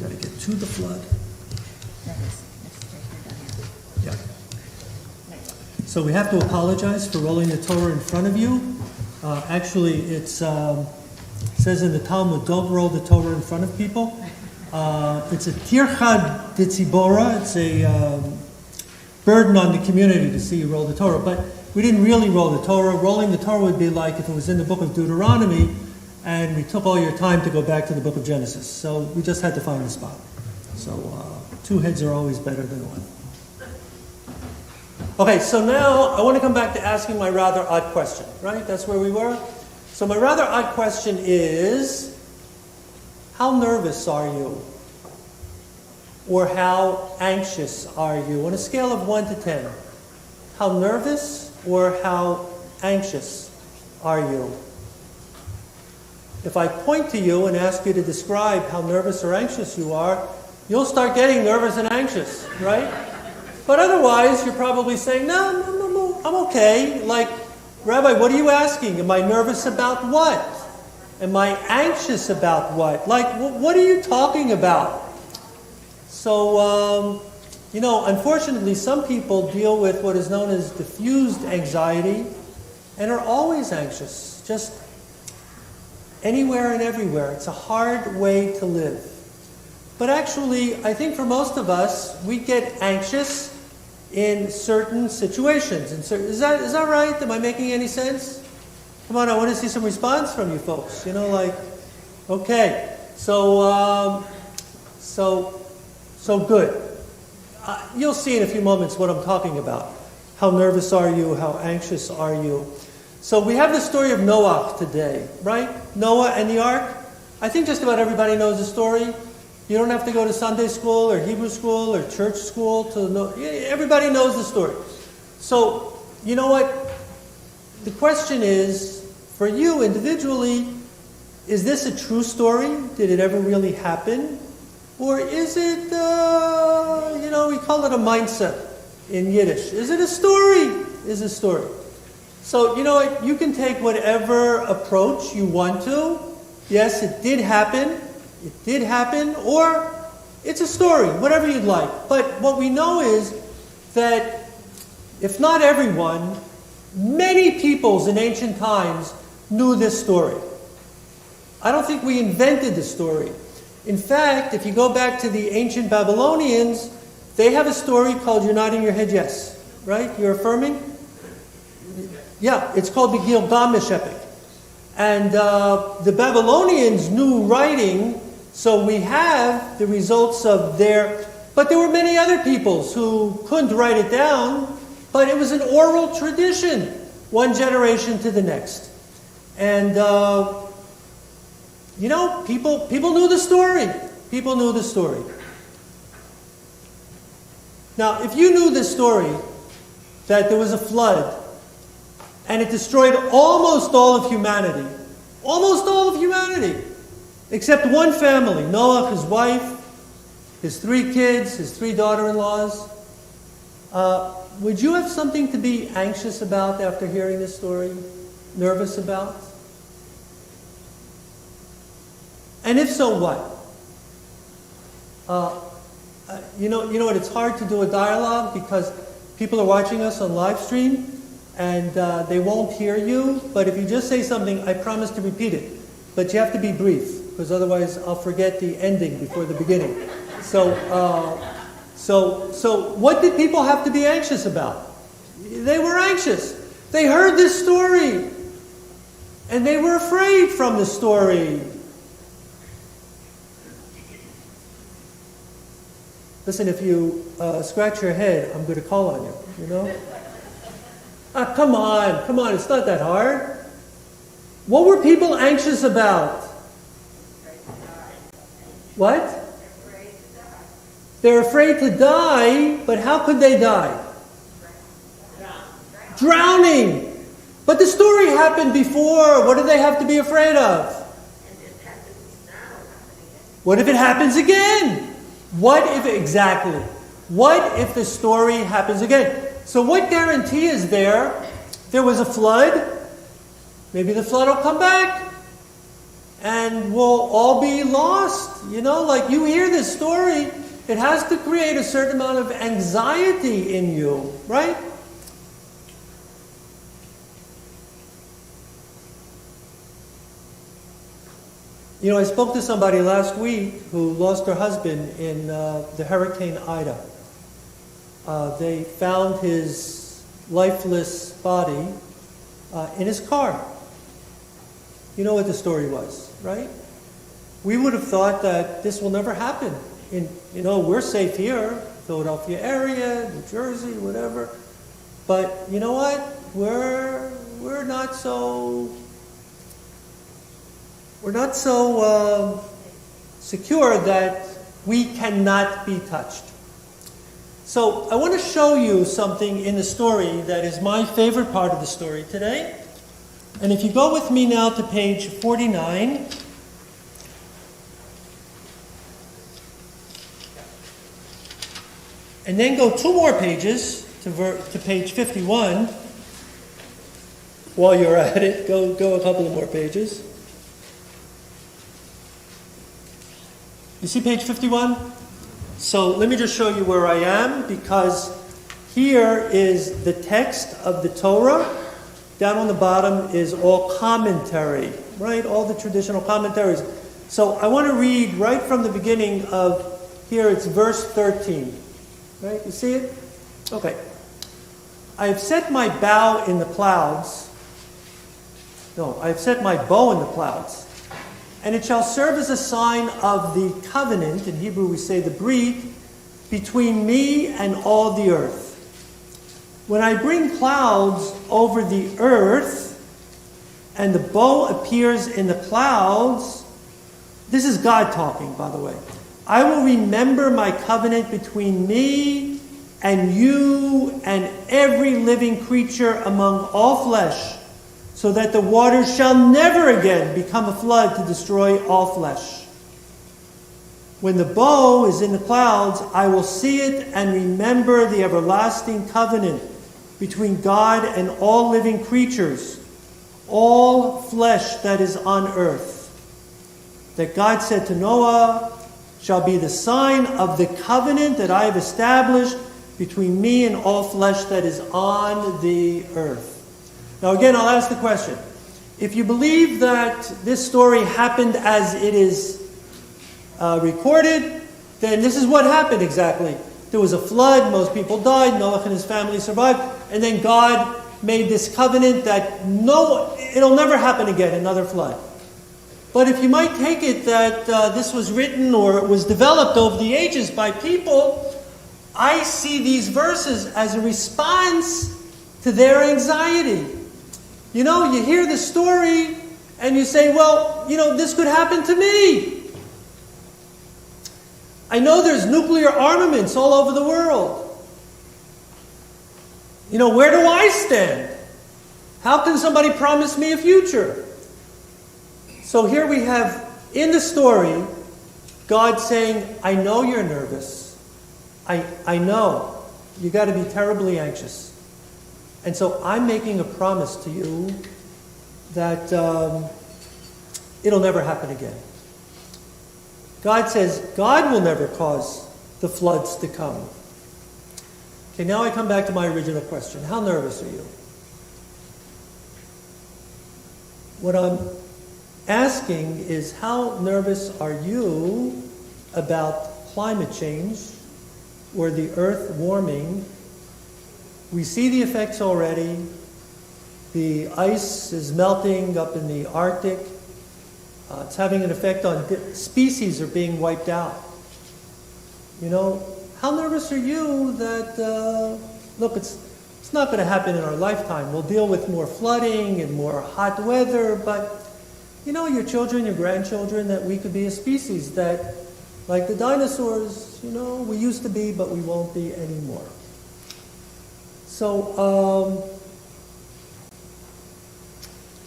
Got to get to the flood. Yeah. So we have to apologize for rolling the Torah in front of you. Actually, it says in the Talmud, don't roll the Torah in front of people. It's a tirchad ditzibora. It's a burden on the community to see you roll the Torah. But we didn't really roll the Torah. Rolling the Torah would be like if it was in the book of Deuteronomy and we took all your time to go back to the book of Genesis. So we just had to find the spot. So two heads are always better than one. Okay, so now I want to come back to asking my rather odd question, right? That's where we were. So my rather odd question is, how nervous are you? Or how anxious are you? On a scale of 1 to 10, how nervous or how anxious are you? If I point to you and ask you to describe how nervous or anxious you are, you'll start getting nervous and anxious, right? But otherwise, you're probably saying, no, I'm okay. Like, Rabbi, what are you asking? Am I nervous about what? Am I anxious about what? Like, what are you talking about? So, unfortunately, some people deal with what is known as diffused anxiety and are always anxious, just anywhere and everywhere. It's a hard way to live. But actually, I think for most of us, we get anxious in certain situations. Is that right? Am I making any sense? Come on, I want to see some response from you folks. Okay. So good. You'll see in a few moments what I'm talking about. How nervous are you? How anxious are you? So we have the story of Noach today, right? Noah and the ark. I think just about everybody knows the story. You don't have to go to Sunday school or Hebrew school or church school to know. Everybody knows the story. So, you know what? The question is, for you individually, is this a true story? Did it ever really happen? Or is it, we call it a mindset in Yiddish. Is it a story? Is a story. So, you know what? You can take whatever approach you want to. Yes, it did happen. It did happen, or it's a story, whatever you'd like. But what we know is that, if not everyone, many peoples in ancient times knew this story. I don't think we invented the story. In fact, if you go back to the ancient Babylonians, they have a story called, you're nodding your head yes, right? You're affirming? Yeah, it's called the Gilgamesh epic. And the Babylonians knew writing, so we have the results of but there were many other peoples who couldn't write it down, but it was an oral tradition, one generation to the next. And, people knew the story. People knew the story. Now, if you knew this story, that there was a flood, and it destroyed almost all of humanity, except one family, Noach, his wife, his 3 kids, his 3 daughter-in-laws. Would you have something to be anxious about after hearing this story? Nervous about? And if so, what? You know what? It's hard to do a dialogue because people are watching us on live stream and they won't hear you. But if you just say something, I promise to repeat it. But you have to be brief because otherwise I'll forget the ending before the beginning. So what did people have to be anxious about? They were anxious. They heard this story and they were afraid from the story. Listen, if you scratch your head, I'm going to call on you, Come on, it's not that hard. What were people anxious about? What? They're afraid to die, but how could they die? Drowning. But the story happened before. What do they have to be afraid of? What if it happens again? What if, exactly, what if the story happens again? So what guarantee is there? There was a flood. Maybe the flood will come back. And we'll all be lost. You know, like you hear this story, it has to create a certain amount of anxiety in you, right? You know, I spoke to somebody last week who lost her husband in the Hurricane Ida. They found his lifeless body in his car. You know what the story was, right? We would have thought that this will never happen. We're safe here, Philadelphia area, New Jersey, whatever. But you know what? We're not so secure that we cannot be touched. So I want to show you something in the story that is my favorite part of the story today. And if you go with me now to page 49, and then go 2 more pages to page 51. While you're at it, go a couple of more pages. You see page 51? So let me just show you where I am, because here is the text of the Torah. Down on the bottom is all commentary, right? All the traditional commentaries. So I want to read right from the beginning of, here it's verse 13. Right? You see it? Okay. I have set my bow in the clouds. No, I have set my bow in the clouds. And it shall serve as a sign of the covenant, in Hebrew we say the brit, between me and all the earth. When I bring clouds over the earth, and the bow appears in the clouds, this is God talking, by the way. I will remember my covenant between me and you and every living creature among all flesh, so that the waters shall never again become a flood to destroy all flesh. When the bow is in the clouds, I will see it and remember the everlasting covenant between God and all living creatures, all flesh that is on earth. That God said to Noah, shall be the sign of the covenant that I have established between me and all flesh that is on the earth. Now again, I'll ask the question. If you believe that this story happened as it is recorded, then this is what happened exactly. There was a flood, most people died, Noach and his family survived, and then God made this covenant that it'll never happen again, another flood. But if you might take it that this was written or it was developed over the ages by people, I see these verses as a response to their anxiety. You know, you hear the story and you say, well, this could happen to me. I know there's nuclear armaments all over the world. Where do I stand? How can somebody promise me a future? So here we have, in the story, God saying, I know you're nervous. I know. You got to be terribly anxious. And so I'm making a promise to you that it'll never happen again. God says God will never cause the floods to come. Okay, now I come back to my original question. How nervous are you? What I'm asking is, how nervous are you about climate change or the earth warming? We see the effects already. The ice is melting up in the Arctic. It's having an effect on species are being wiped out. How nervous are you that, look, it's not going to happen in our lifetime. We'll deal with more flooding and more hot weather, but your children, your grandchildren, that we could be a species that, like the dinosaurs, we used to be, but we won't be anymore. So,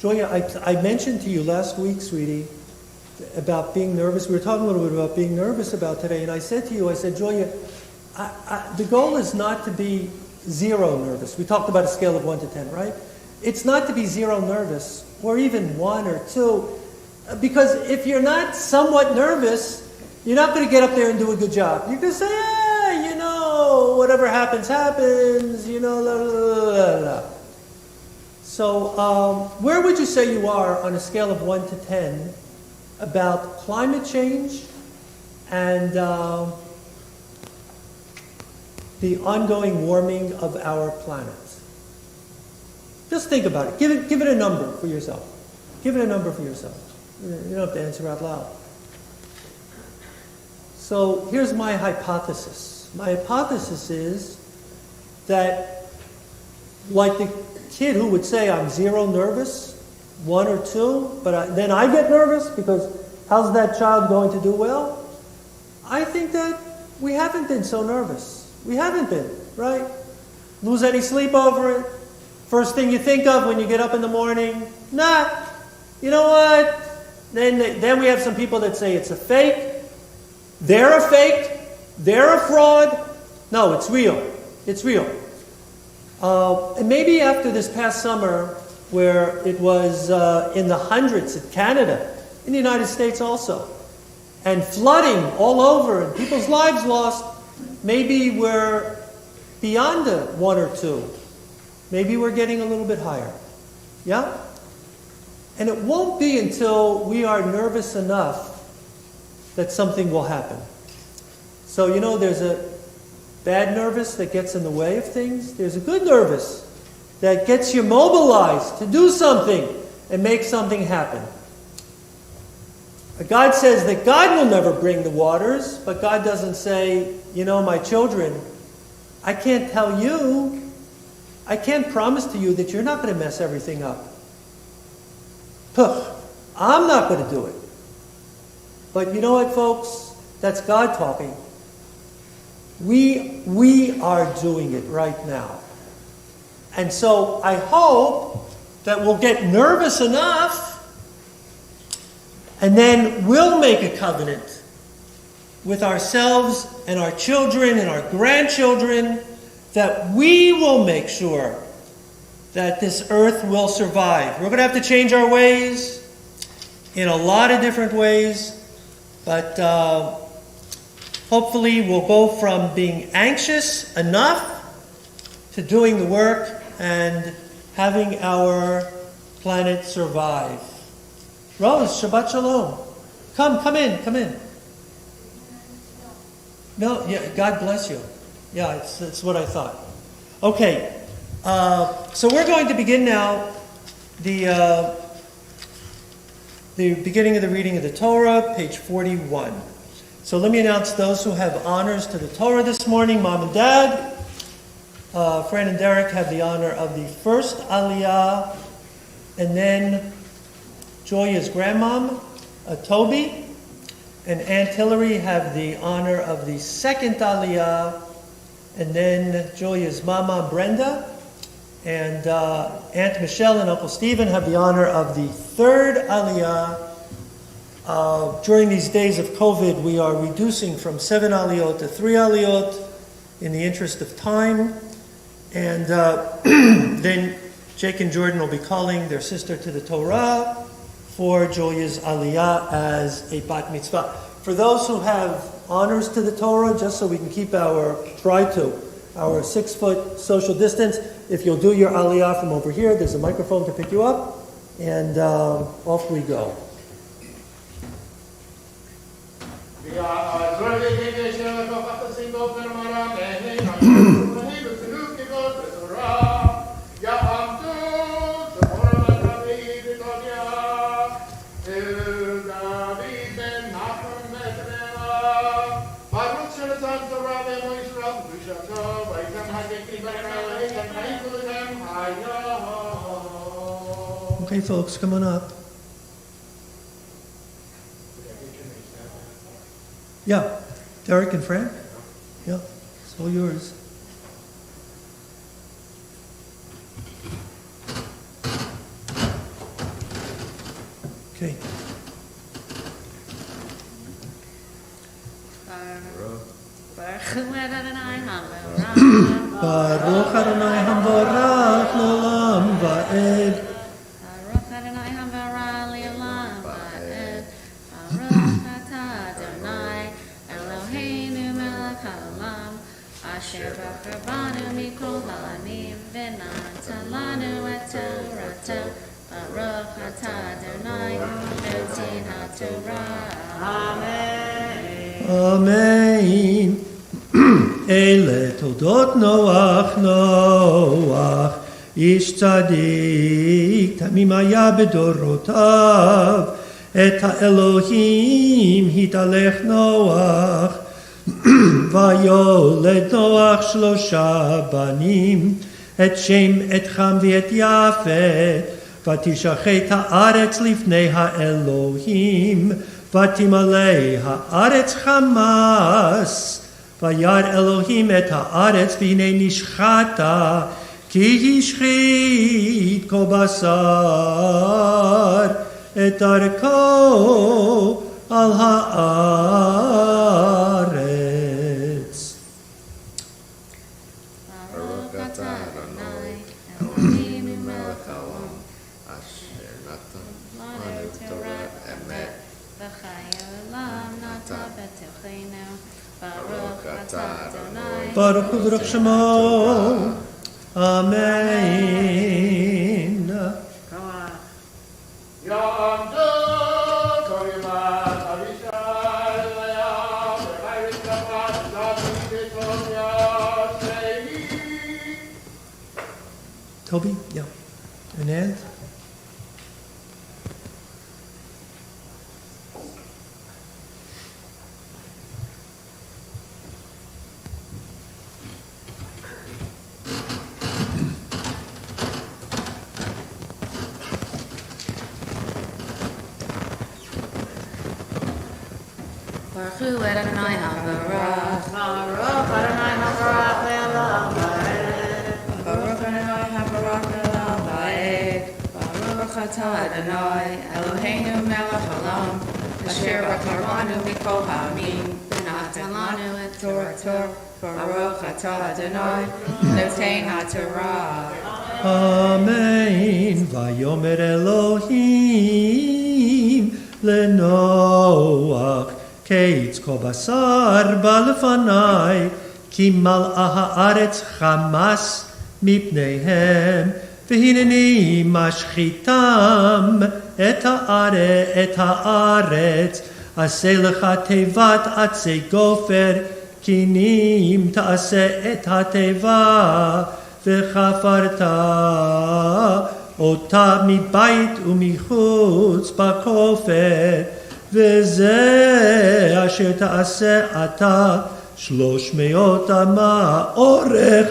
Julia, I mentioned to you last week, sweetie, about being nervous. We were talking a little bit about being nervous about today, and I said to you, I said, Julia, the goal is not to be 0 nervous. We talked about a scale of 1 to 10, right? It's not to be 0 nervous, or even 1 or 2, because if you're not somewhat nervous, you're not going to get up there and do a good job. You're going to say, whatever happens, happens, la, la, la, la. So where would you say you are on a scale of 1 to 10 about climate change and the ongoing warming of our planet? Just think about it. Give it a number for yourself. Give it a number for yourself. You don't have to answer out loud. So here's my hypothesis. My hypothesis is that, like the kid who would say, I'm 0 nervous, 1 or 2, but then I get nervous because how's that child going to do well? I think that we haven't been so nervous. We haven't been, right? Lose any sleep over it? First thing you think of when you get up in the morning? Nah, you know what? Then we have some people that say it's a fake. They're a fake. They're a fraud. No, it's real. It's real. And maybe after this past summer, where it was in the hundreds in Canada, in the United States also, and flooding all over, and people's lives lost, maybe we're beyond a 1 or 2. Maybe we're getting a little bit higher. Yeah? And it won't be until we are nervous enough that something will happen. So, there's a bad nervous that gets in the way of things. There's a good nervous that gets you mobilized to do something and make something happen. God says that God will never bring the waters, but God doesn't say, my children, I can't tell you, I can't promise to you that you're not going to mess everything up. I'm not going to do it. But you know what, folks? That's God talking. We are doing it right now. And so I hope that we'll get nervous enough, and then we'll make a covenant with ourselves and our children and our grandchildren that we will make sure that this earth will survive. We're going to have to change our ways in a lot of different ways, but hopefully we'll go from being anxious enough to doing the work and having our planet survive. Rose, Shabbat Shalom. Come in. No, yeah, God bless you. Yeah, it's what I thought. Okay, so we're going to begin now the beginning of the reading of the Torah, page 41. So let me announce those who have honors to the Torah this morning. Mom and Dad, Fran and Derek have the honor of the first Aliyah, and then Joya's grandmom, Toby, and Aunt Hillary have the honor of the second Aliyah, and then Julia's mama, Brenda, and Aunt Michelle and Uncle Stephen have the honor of the third Aliyah. During these days of COVID, we are reducing from 7 Aliyot to 3 Aliyot in the interest of time. And then Jake and Jordan will be calling their sister to the Torah for Julia's Aliyah as a bat mitzvah. For those who have honors to the Torah, just so we can keep our 6-foot social distance, if you'll do your Aliyah from over here, there's a microphone to pick you up, and off we go. Okay, folks, come on up. Yeah, Derek and Fran? Yeah, it's all yours. Okay. Baruch Adonai Hamvorach L'olam Va'ed. Baruch Adonai Hamvarah Le'olam Va'ed. Baruch atah Adonai Eloheinu melech haolam asher bachar banu mikol ha'anim v'natan lanu et Torato. Baruch atah Adonai noten ha'torah. Amen. Amen. Ele toldot Noach, Noach, ish tzadik, tamim haya bedorotav, et ha'elohim hitalech Noach, vayoled Noach shlosha banim, et Shem, et Cham, v'et Yafet, ותשחט הארץ לפני האלוהים, ותמלא הארץ חמס, וירא אלוהים את הארץ, והנה נשחטה, כי השחית כל בשר את דרכו על הארץ. Baruch atah Adonai, Eloheinu melech haolam, asher natan lanu Torah emet. Baruch atah Adonai. Baruch Hu Baruch Shemo. Amen. Toby? Yeah. Anand? Baruch Hu Adonai Havarach. Baruch Adonai Havarach Le'olam Va'ed. Baruch Adonai Havarach Le'olam Va'ed. Baruch atah Adonai Eloheinu melech haolam asher bachar banu mikol ha'amim v'natan lanu et Torato. Baruch atah Adonai noten ha'torah. Amen. Vayomer Elohim leNoach Keitz kol basar ba lefanai ki mal'a haaretz chamas mipneihem v'hineni mashchitam et haaretz aseh lecha tevat atzei gofer kinim ta'aseh et hateva וחפרת אותה מבית ומחוץ בכופר, וזה אשר תעשה אתה 300 אמה אורך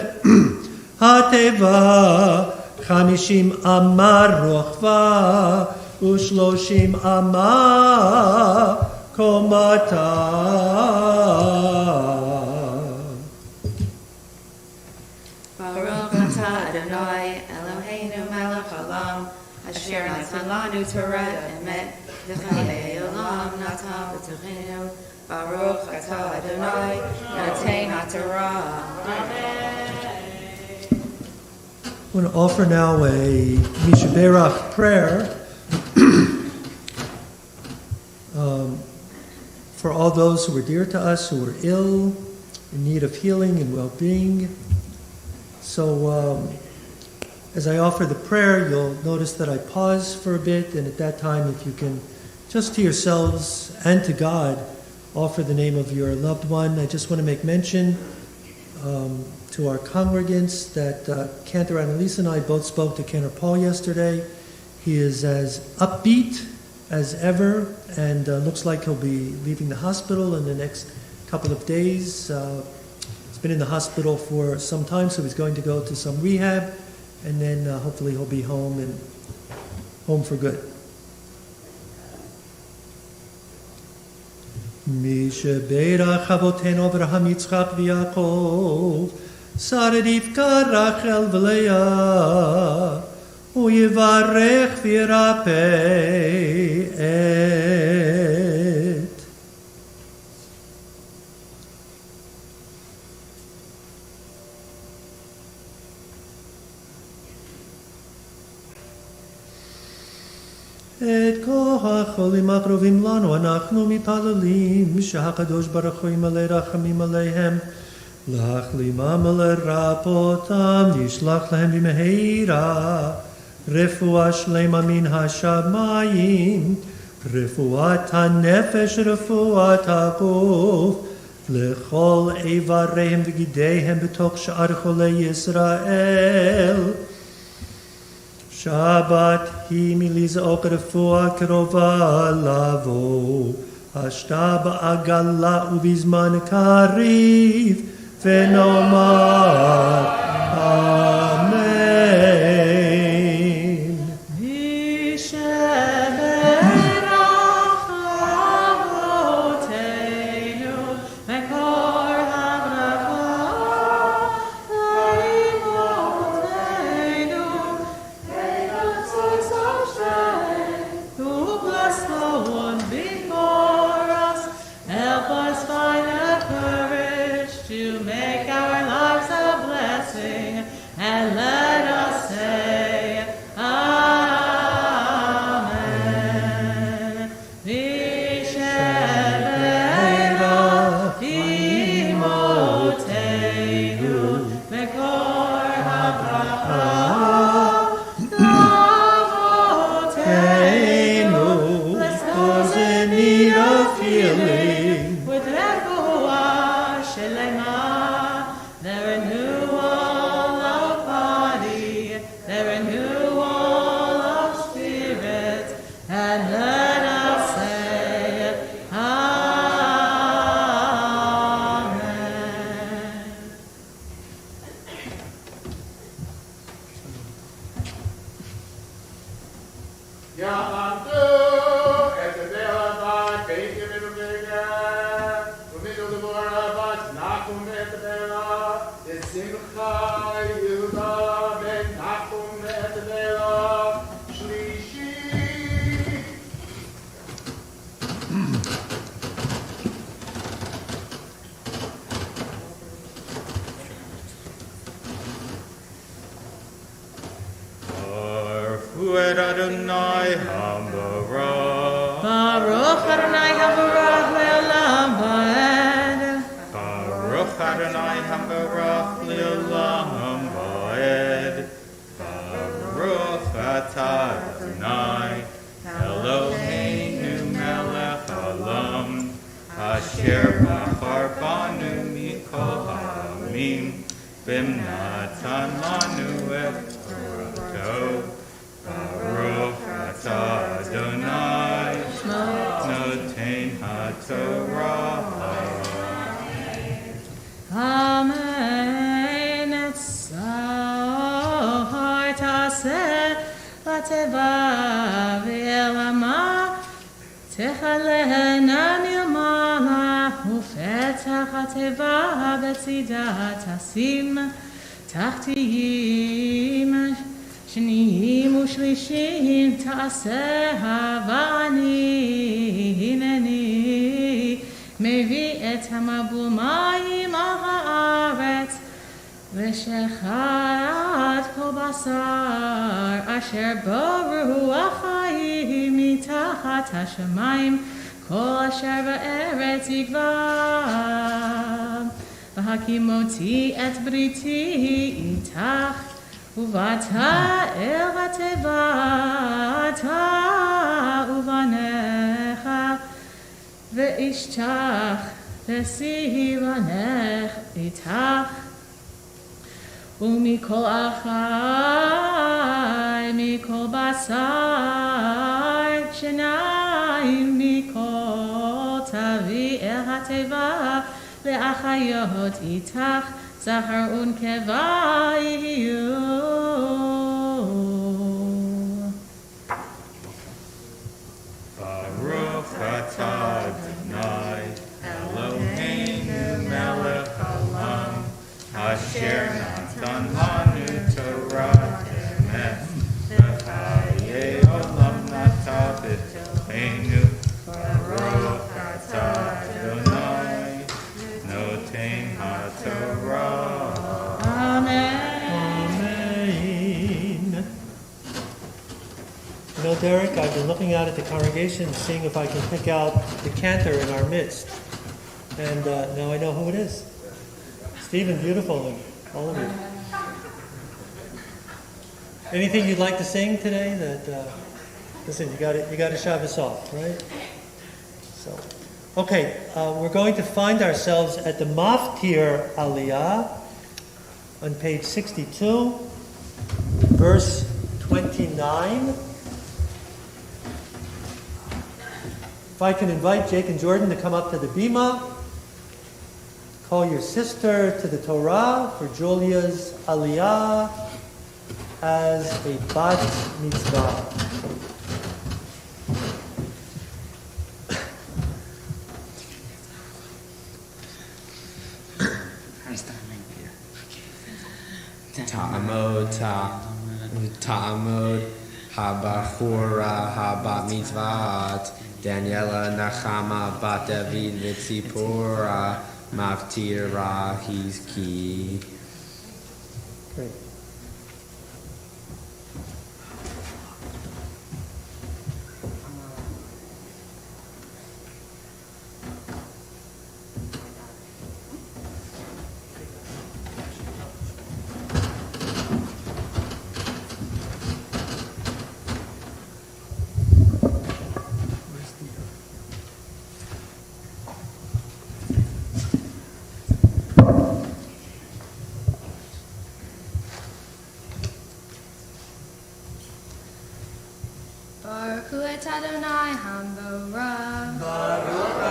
התיבה, 50 אמה רוחבה, ו30 אמה קומתה. Baruch atah Adonai Eloheinu melech haolam asher natan lanu Torah emet v'chayei olam natan b'tochenu. Baruch atah Adonai noten ha'torah. I want to offer now a Mishaberach prayer for all those who were dear to us, who were ill, in need of healing and well-being. So as I offer the prayer, you'll notice that I pause for a bit, and at that time, if you can, just to yourselves and to God, offer the name of your loved one. I just want to make mention to our congregants that Cantor Annalise and I both spoke to Cantor Paul yesterday. He is as upbeat as ever, and looks like he'll be leaving the hospital in the next couple of days. He's been in the hospital for some time, so he's going to go to some rehab, and then hopefully he'll be home and home for good. משברך אבותינו אברהם יצחק ויעקב, שרה רבקה רחל ולאה, ויברך וירפא את כל החולים הקרובים לנו אנחנו מתפללים שהקדוש ברוך הוא ימלא רחמים עליהם להחלימם ולרפאותם ישלח להם במהרה רפואה שלמה מן השמיים רפואת הנפש רפואת הגוף לכל איבריהם וגידיהם בתוך שאר חולי ישראל שבת היא מלזעוק רפואה קרובה לבוא, השתה בעגלה ובזמן קריב, ונאמר אמן. תחתיים שניים ושלישים תעשה ואני הנני מביא את המבול מים על הארץ ושחט כל בשר אשר בו רוח חיים מתחת השמיים כל אשר בארץ יגבר והקימותי את בריתי איתך ובאת אל התיבה אתה ובניך ואשתך וסיבנך איתך ומכל אחי מכל בשר שניים מכל תביא אל התיבה לאחיות איתך זכר ונקבה יהיו. ברוך אתה אדוני אלוהינו מלך העולם אשר נתן לנו תורת אמת break, I've been looking out at the congregation and seeing if I can pick out the cantor in our midst. And now I know who it is. Stephen, beautiful, and all of you. Anything you'd like to sing today? Listen, you got to Shabbos off, right? So, okay, we're going to find ourselves at the Maftir Aliyah on page 62, verse 29. If I can invite Jake and Jordan to come up to the bima, call your sister to the Torah for Julia's Aliyah as a bat mitzvah. Ta'amod habachura habat mitzvat Daniela Nachama bat David Vitzipora Maftira Hizki. Great. Baruch hu et Adonai Hambora. Baruch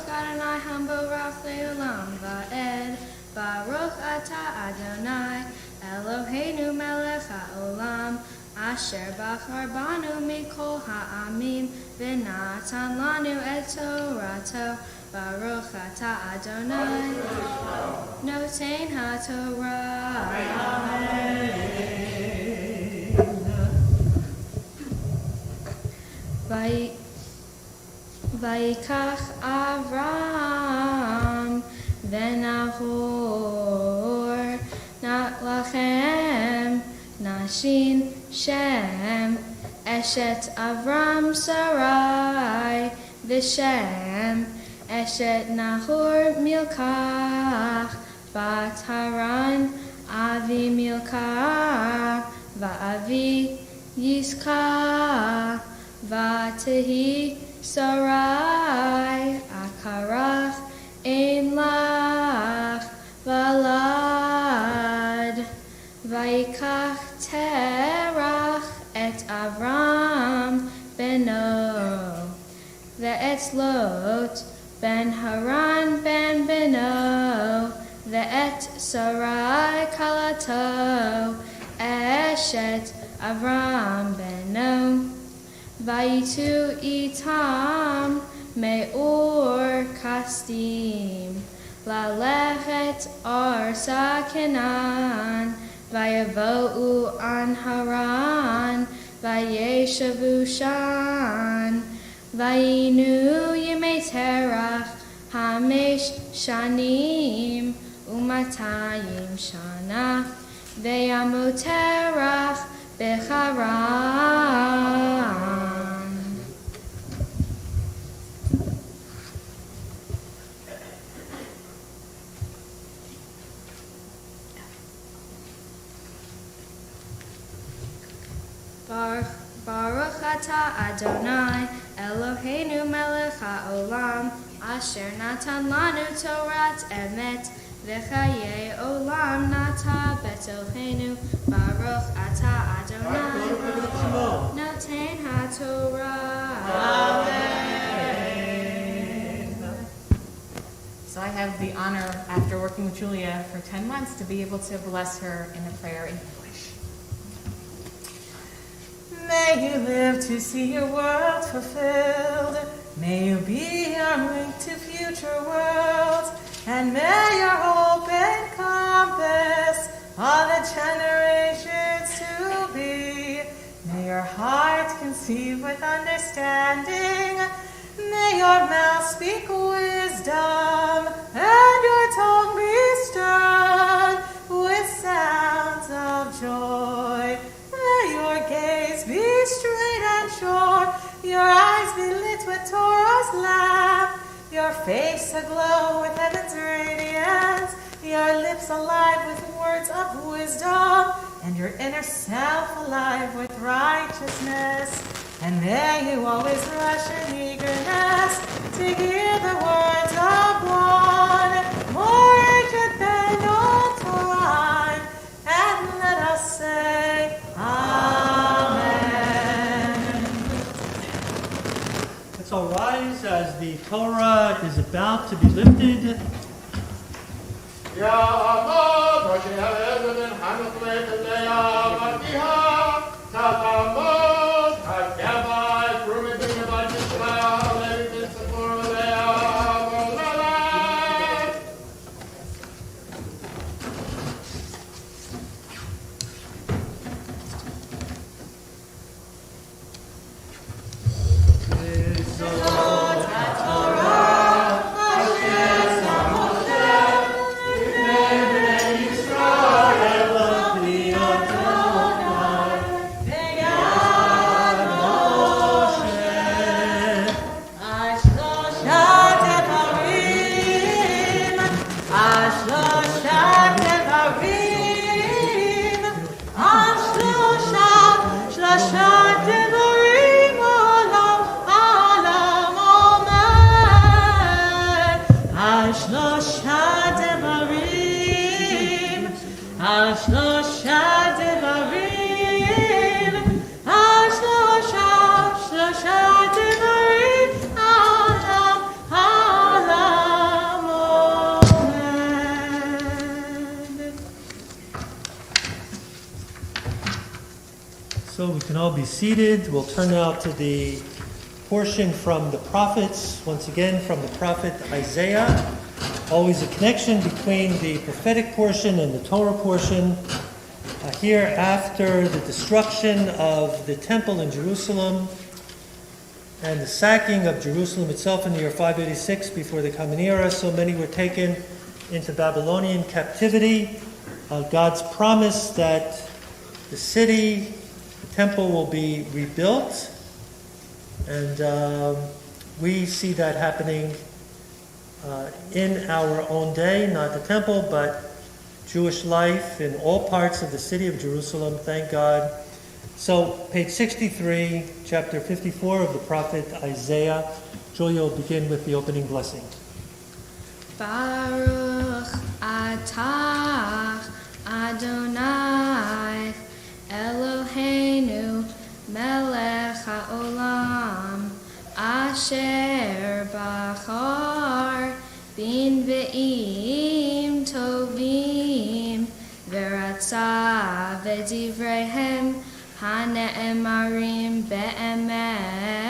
Adonai Hambora Leolam Va'ed. Baruch Ata Adonai Eloheinu Melech HaOlam Asher Bachar Banu Mikol Ha'amim V'natan Lanu et Torato. Baruch Ata Adonai Notein HaTorah. Vayikach Avram v'Nahor lachem Nashin Shem Eshet Avram Sarai v'Shem Eshet Nahor Milkach Bat Haran Avi Milkach Va'avi Yizkach Va'tehi Sarai Akarach Ein Lach Valad Vayikach Terach Et Avram Beno Ve'et Lot Ben Haran Ben Beno Ve'et Sarai Kalato Eshet Avram Beno Vayitu itam me'or kastim Lalechet arsa Kenan Vayavo'u an Haran Vayeshavu shan Vayinu yemei terach Hamesh shanim Umatayim shana Ve'yamot terach Becharan. Baruch Ata Adonai Eloheinu Melech HaOlam Asher Natan Lanu Torat Emet V'chayei Olam Nata Betochenu Baruch Ata Adonai Notein HaTorah. Amen. So I have the honor, after working with Julia for 10 months, to be able to bless her in a prayer in English. May you live to see your world fulfilled. May you be our link to future worlds. And may your hope encompass all the generations to be. May your heart conceive with understanding. May your mouth speak wisdom, and your tongue be stirred with sounds of joy. your eyes be lit with Torah's lamp, your face aglow with heaven's radiance, your lips alive with words of wisdom, and your inner self alive with righteousness. And may you always rush in eagerness to hear the words of one, more ancient than all time. And let us say, Amen. Let's all rise as the Torah is about to be lifted. So we can all be seated. We'll turn now to the portion from the prophets, once again from the prophet Isaiah. Always a connection between the prophetic portion and the Torah portion. Here, after the destruction of the temple in Jerusalem and the sacking of Jerusalem itself in the year 586 before the Common Era, so many were taken into Babylonian captivity. God's promise that the city, the temple, will be rebuilt, and we see that happening in our own day, not the temple, but Jewish life in all parts of the city of Jerusalem, thank God. So, page 63, chapter 54 of the prophet Isaiah. Julia will begin with the opening blessing. Baruch atah Adonai Eloheinu melech haolam asher bachar bin ve'im tovim ve'ratza v'divrehem hane'emarim be'emet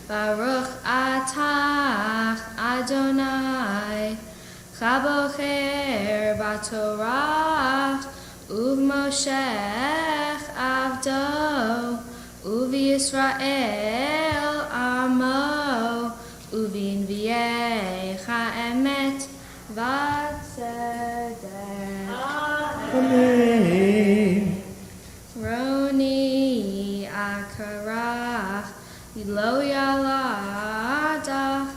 Baruch atah Adonai chabocher b'torah u'v'moshech avdo u'v'Yisrael amo u'v'invi'ech ha'emet v'tzedek. Amen. Roni akarach lo yaladach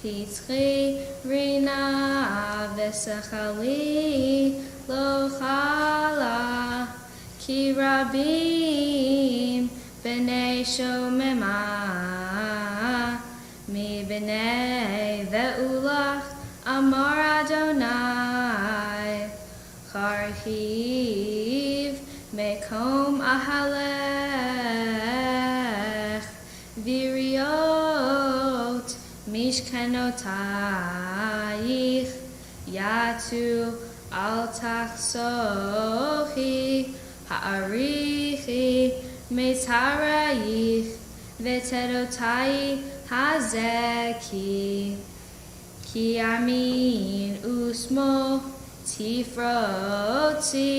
pitchi rina v'sechali lo chala ki rabim b'nei shomema mi b'nei ve'ulach amar Adonai charhiv mekom ahalech viriot mishkanotayich yatu al tachsochi ha'arichi metarayich veterotai hazeki ki amin usmo tifroti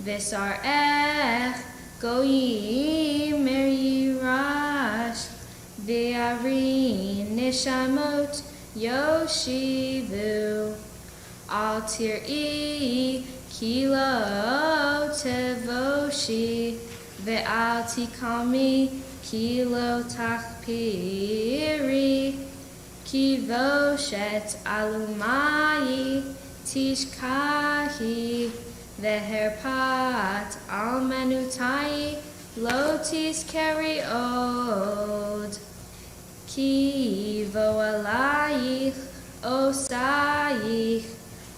v'sarech goyim merirash v'arin nishamot yoshivu al tir'i kilo tevoshi ואל תקמי כי לא תחפירי, כי בושת אלומי תשכחי, והרפת אלמנותי לא תזכרי עוד. כי בוא עלייך עושייך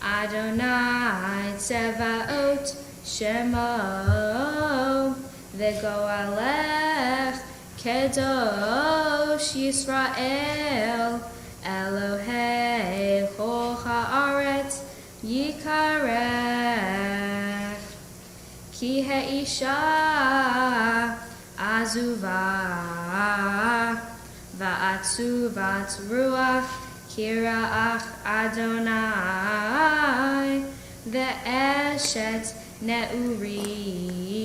אדוני צבאות שמו, וגואלך קדוש ישראל, אלוהי כל הארץ יקרך. כי האישה עזובה ועצובת רוח כרעך אדוני, ואשת נעורים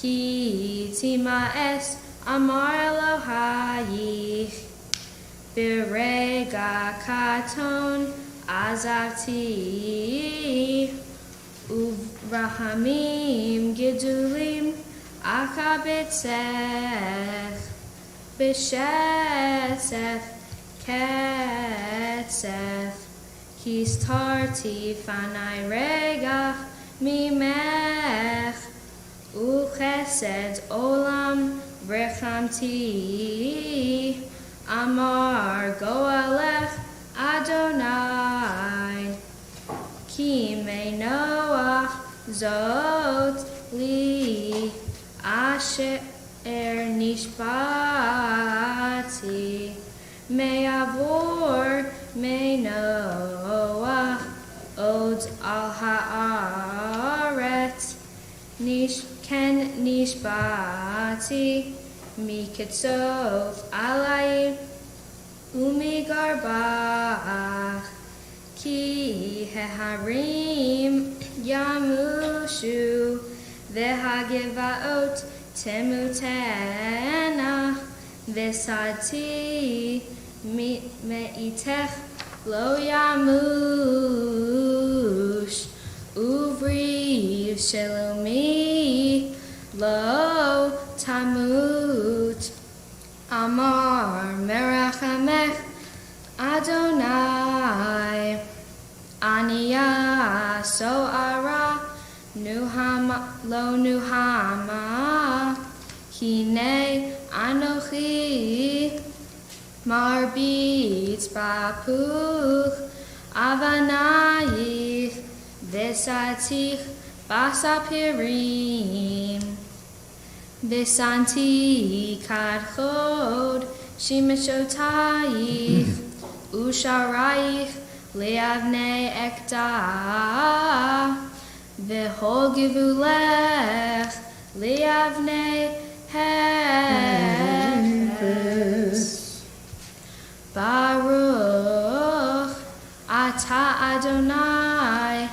כי תימאס אמר אלוהיך. ברגע קטון עזבתי, וברחמים גדולים אקבצך. בשצף קצף הסתרתי פני רגע ממך, וכסד עולם רחמתי. אמר גואלך אדוני, כי מנוח זאת לי אשר נשבעתי, מעבור מנוח עוד על הארץ. כן נשבעתי מקצוף עלי ומגרבך, כי ההרים ימושו והגבעות תמותנה, ושדתי מאיתך לא ימוש, ובריב שלומי לא תמות. אמר מרחמך אדוני, ענייה סוערה לא נוהמה, הנה אנוכי מרביץ בפוך אבנייך, ושדתיך בספירים. ושמתי כחוד שמשותייך, ושערייך לאבני אקדח, וכל גבולך לאבני הפס. ברוך אתה אדוני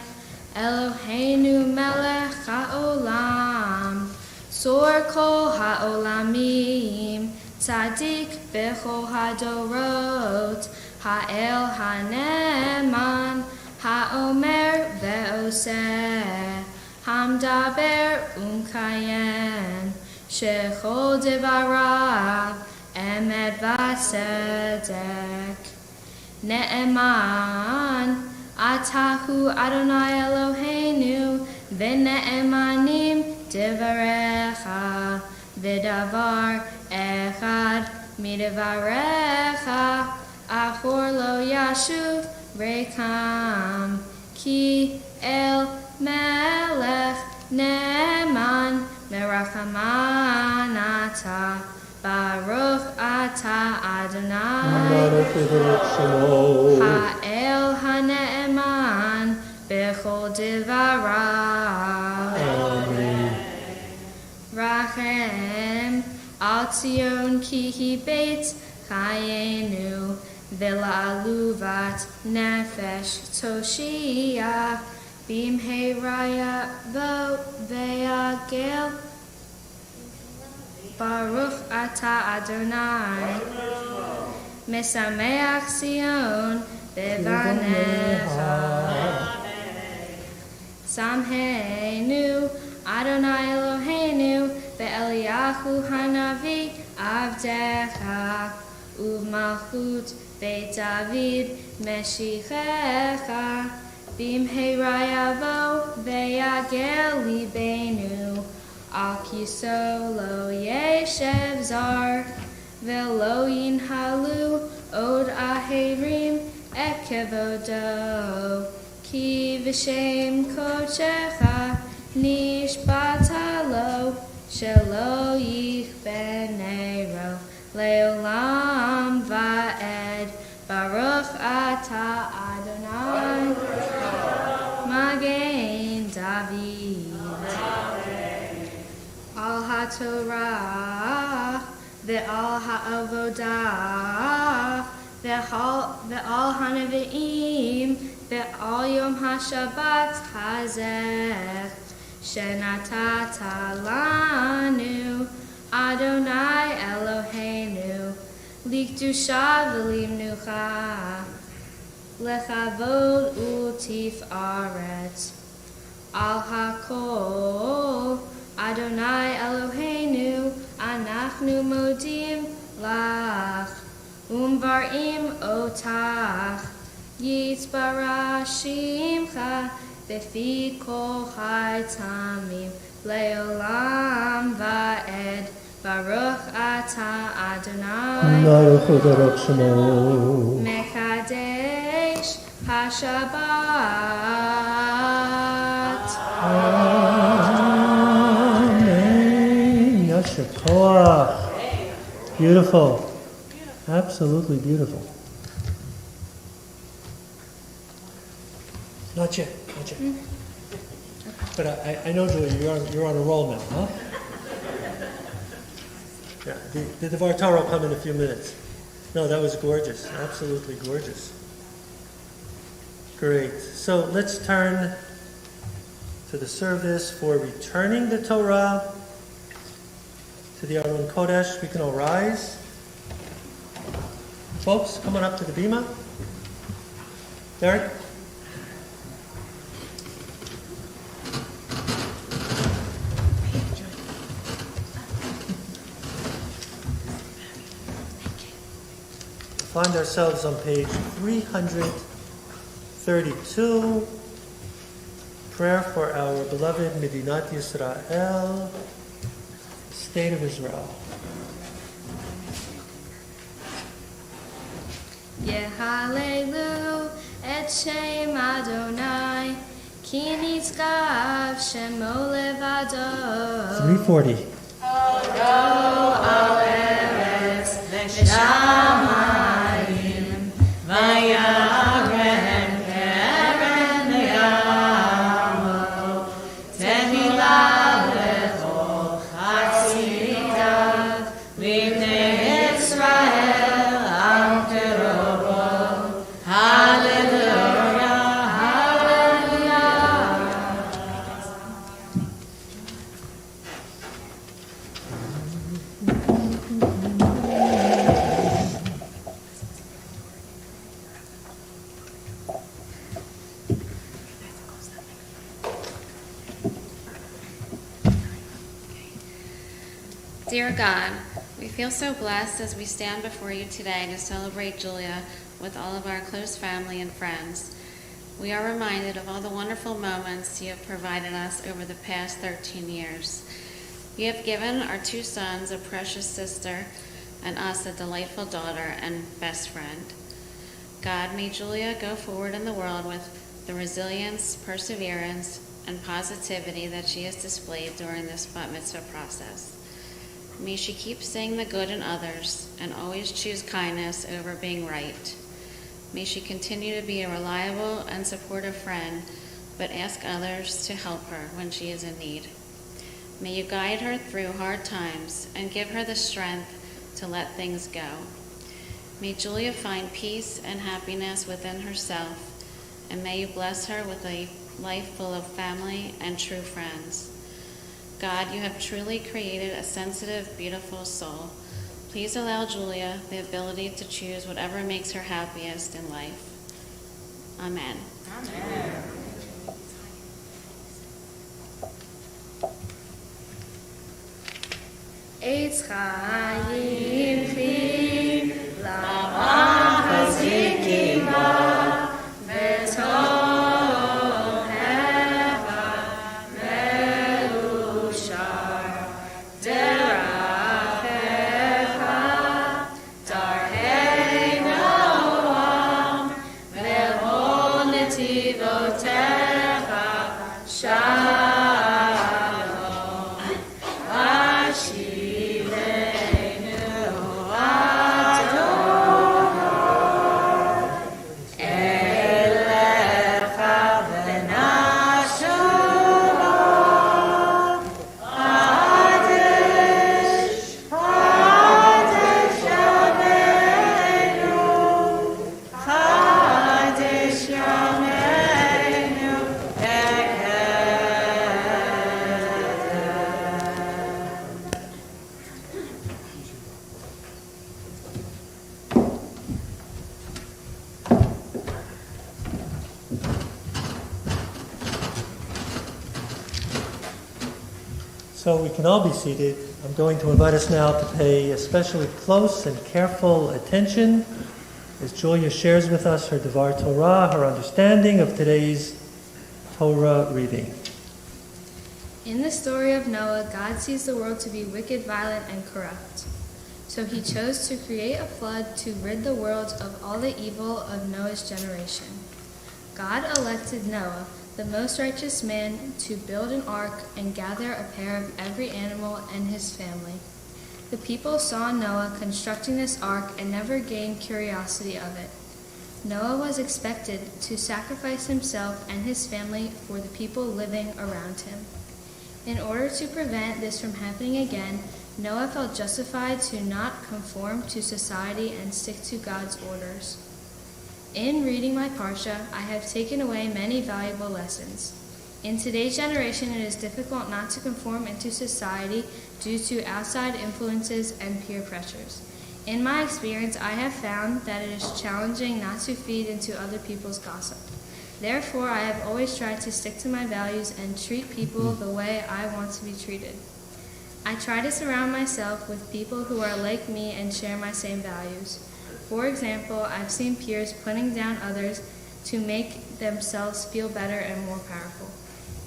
אלוהינו מלך העולם, צור כל העולמים, צדיק בכל הדורות, האל הנאמן, האומר ועושה, המדבר ומקיים, שכל דבריו אמת וצדק. נאמן אתה הוא אדוני אלוהינו, ונאמנים דבריך, ודבר אחד מדבריך אחור לא ישוב ריקם, כי אל מלך נאמן מרחמן אתה. ברוך אתה אדוני האל הנאמן בכל דבריו. רחם על ציון כי היא בית חיינו, ולעלובת נפש תושיע, במהרה יבוא ויגל. ברוך אתה אדוני משמח ציון בבניך. שמחנו Adonai Eloheinu ve'Eliyahu hanavi avdecha u'malchut Beit David meshichecha bimheira yavo ve'yagel libenu al kiso lo yeshev zar ve'lo yinhalu od aherim et kevodo ki v'shem kochecha nishbata lo shelo yichbenero leolam va'ed baruch ata Adonai Magen David al haTorah ve'al ha'avodah ve'al ha'nevi'im ve'al yom ha'shabbat hazeh shenatata lanu Adonai Eloheinu likdusha v'limnucha lechavod u'tifaret al hakol Adonai Eloheinu anachnu modim lach umvarim otach yitbarashimcha befi kol haitamim leolam va'ed baruch ata Adonai Baruch hu Baruch Shemo. mekadesh hashabbat. Amen. Yasher koach. Beautiful. Absolutely beautiful. Not yet. But I know, Julie, you're on a roll now, huh? Yeah, the Devar Torah will come in a few minutes. No, that was gorgeous. Absolutely gorgeous. Great. So let's turn to the service for returning the Torah to the Aron Kodesh. We can all rise. Folks, come on up to the bima. Derek? Find ourselves on page 332. Prayer for our beloved Medinat Yisrael, State of Israel. Yehalelu et Shem Adonai, ki nitzgav shemo levado. 340. al eretz v'shamayim vayarem keren yamo tehila lechol chatzitav livnei Yisrael am kerobo. Hallelujah, hallelujah. Dear God, we feel so blessed as we stand before you today to celebrate Julia with all of our close family and friends. We are reminded of all the wonderful moments you have provided us over the past 13 years. You have given our 2 sons a precious sister and us a delightful daughter and best friend. God, may Julia go forward in the world with the resilience, perseverance, and positivity that she has displayed during this bat mitzvah process. May she keep seeing the good in others and always choose kindness over being right. May she continue to be a reliable and supportive friend, but ask others to help her when she is in need. May you guide her through hard times and give her the strength to let things go. May Julia find peace and happiness within herself, and may you bless her with a life full of family and true friends. God, you have truly created a sensitive, beautiful soul. Please allow Julia the ability to choose whatever makes her happiest in life. Amen. Amen. Eitz Chaim Chi Lama Hazikima V'Toheva Me'ushar Derachecha Darhei Noam Ve'ol Netivotecha Shalom Ashivenu Adonai Elecha V'Nashuvah Kadesh Kadesh Yameinu Kadesh Yameinu So we can all be seated. I'm going to invite us now to pay especially close and careful attention as Julia shares with us her Devar Torah, her understanding of today's Torah reading. In the story of Noah, God sees the world to be wicked, violent, and corrupt. So he chose to create a flood to rid the world of all the evil of Noah's generation. God elected Noah, the most righteous man, to build an ark and gather a pair of every animal and his family. The people saw Noah constructing this ark and never gained curiosity of it. Noah was expected to sacrifice himself and his family for the people living around him. In order to prevent this from happening again, Noah felt justified to not conform to society and stick to God's orders. In reading my Parsha, I have taken away many valuable lessons. In today's generation, it is difficult not to conform into society due to outside influences and peer pressures. In my experience, I have found that it is challenging not to feed into other people's gossip. Therefore, I have always tried to stick to my values and treat people the way I want to be treated. I try to surround myself with people who are like me and share my same values. For example, I've seen peers putting down others to make themselves feel better and more powerful.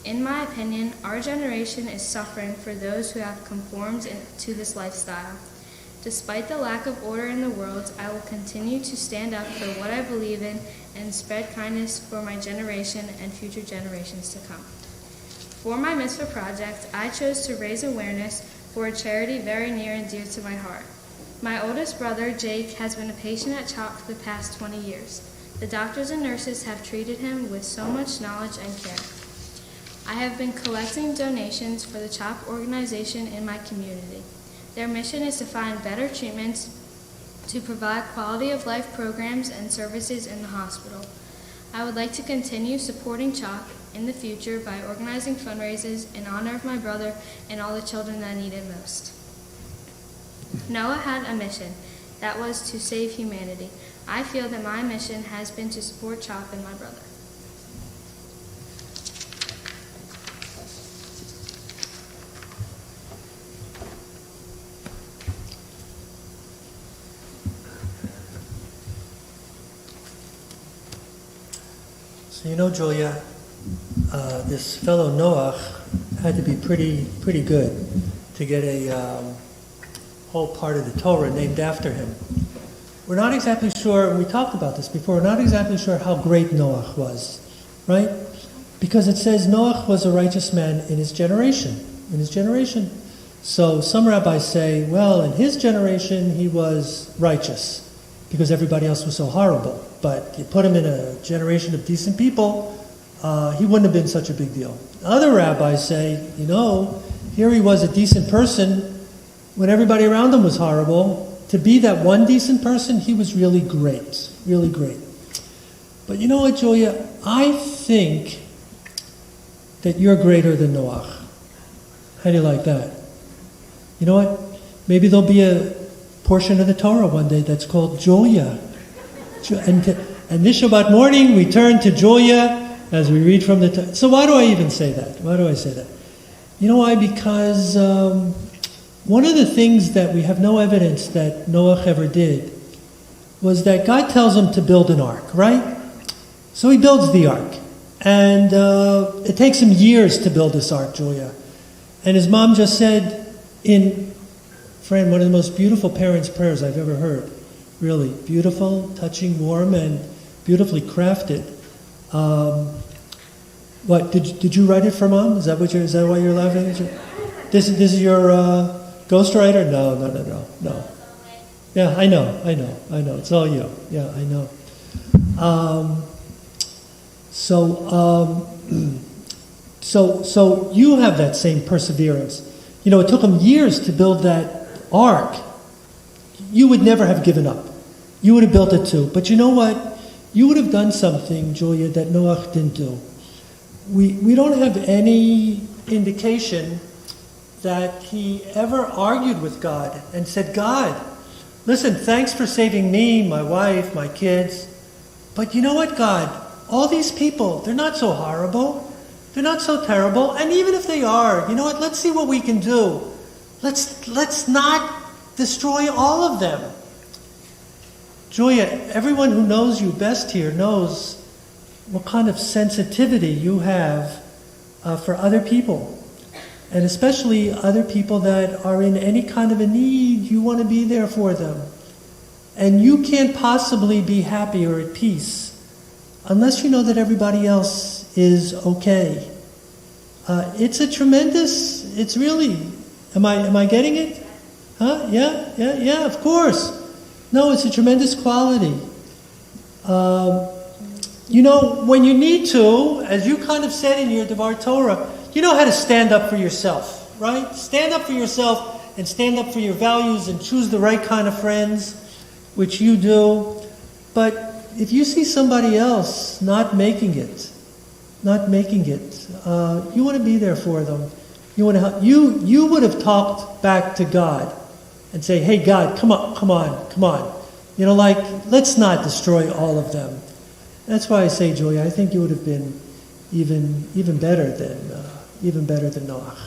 In my opinion, our generation is suffering for those who have conformed to this lifestyle. Despite the lack of order in the world, I will continue to stand up for what I believe in and spread kindness for my generation and future generations to come. For my mitzvah project, I chose to raise awareness for a charity very near and dear to my heart. My oldest brother, Jake, has been a patient at CHOP for the past 20 years. The doctors and nurses have treated him with so much knowledge and care. I have been collecting donations for the CHOP organization in my community. Their mission is to find better treatments, to provide quality of life programs and services in the hospital. I would like to continue supporting CHOP in the future by organizing fundraisers in honor of my brother and all the children that need it most. Noah had a mission, that was to save humanity. I feel that my mission has been to support CHOP and my brother. So you know, Julia, this fellow Noach had to be pretty good to get a whole part of the Torah named after him. We're not exactly sure, we talked about this before, we're not exactly sure how great Noach was, right? Because it says Noach was a righteous man in his generation. So some rabbis say, well, in his generation he was righteous because everybody else was so horrible. But you put him in a generation of decent people, he wouldn't have been such a big deal. Other rabbis say, you know, here he was a decent person when everybody around him was horrible. To be that one decent person, he was really great, really great. But you know what, Julia? I think that you're greater than Noach. How do you like that? You know what? Maybe there'll be a portion of the Torah one day that's called Julia. And this Shabbat morning, we turn to Julia as we read from the Torah. So why do I even say that? Why do I say that? You know why? Because one of the things that we have no evidence that Noach ever did was that God tells him to build an ark, right? So he builds the ark. And it takes him years to build this ark, Julia. And his mom just said, Fran, one of the most beautiful parents' prayers I've ever heard. Really beautiful, touching, warm, and beautifully crafted. What did you write it for Mom? Is that why you're laughing? This is your ghostwriter? No. Yeah, I know. It's all you. Yeah, I know. So you have that same perseverance. You know, it took him years to build that ark. You would never have given up. You would have built it too. But you know what? You would have done something, Julia, that Noach didn't do. We don't have any indication that he ever argued with God and said, God, listen, thanks for saving me, my wife, my kids. But you know what, God? All these people, they're not so horrible. They're not so terrible. And even if they are, you know what? Let's see what we can do. Let's not destroy all of them. Julia, everyone who knows you best here knows what kind of sensitivity you have for other people. And especially other people that are in any kind of a need, you want to be there for them. And you can't possibly be happy or at peace unless you know that everybody else is okay. It's really, am I getting it? Huh? Yeah, of course. No, it's a tremendous quality. You know, when you need to, as you kind of said in your Devar Torah, you know how to stand up for yourself, right? Stand up for yourself and stand up for your values and choose the right kind of friends, which you do. But if you see somebody else not making it, you want to be there for them. You want to help. You would have talked back to God and say, hey, God, come on. You know, like, let's not destroy all of them. That's why I say, Julia, I think you would have been even better than Noach.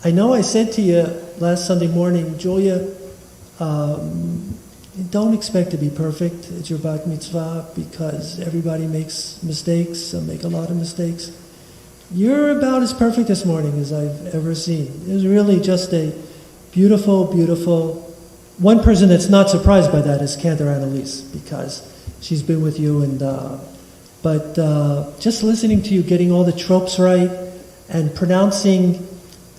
I know I said to you last Sunday morning, Julia, don't expect to be perfect at your bat mitzvah because everybody makes mistakes. Some make a lot of mistakes. You're about as perfect this morning as I've ever seen. It was really just a beautiful, beautiful. One person that's not surprised by that is Cantor Annalise because she's been with you. But just listening to you getting all the tropes right and pronouncing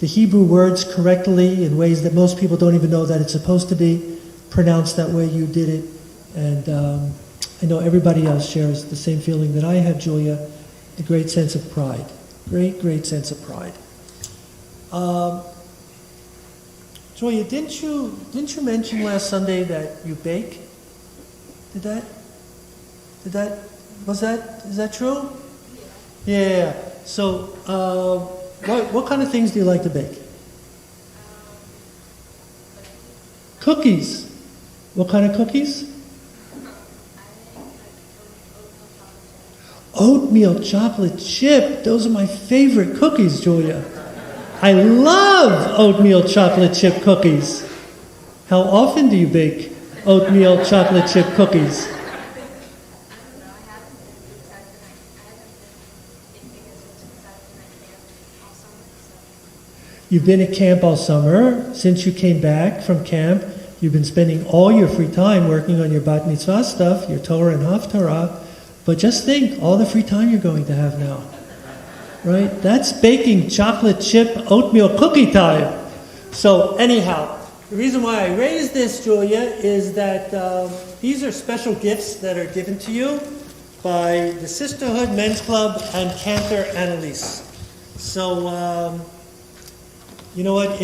the Hebrew words correctly in ways that most people don't even know that it's supposed to be pronounced that way, you did it. And I know everybody else shares the same feeling that I have, Julia, a great sense of pride. Great sense of pride. Julia, didn't you mention last Sunday that you bake? Is that true? Yeah. So, what kind of things do you like to bake? Cookies. What kind of cookies? Oatmeal chocolate chip. Those are my favorite cookies, Julia. I love oatmeal chocolate chip cookies. How often do you bake oatmeal chocolate chip cookies? You've been at camp all summer. Since you came back from camp, you've been spending all your free time working on your bat mitzvah stuff, your Torah and Haftarah. But just think, all the free time you're going to have now. Right? That's baking chocolate chip oatmeal cookie time. So anyhow, the reason why I raised this, Julia, is that these are special gifts that are given to you by the Sisterhood Men's Club and Cantor Annalise. So, you know what,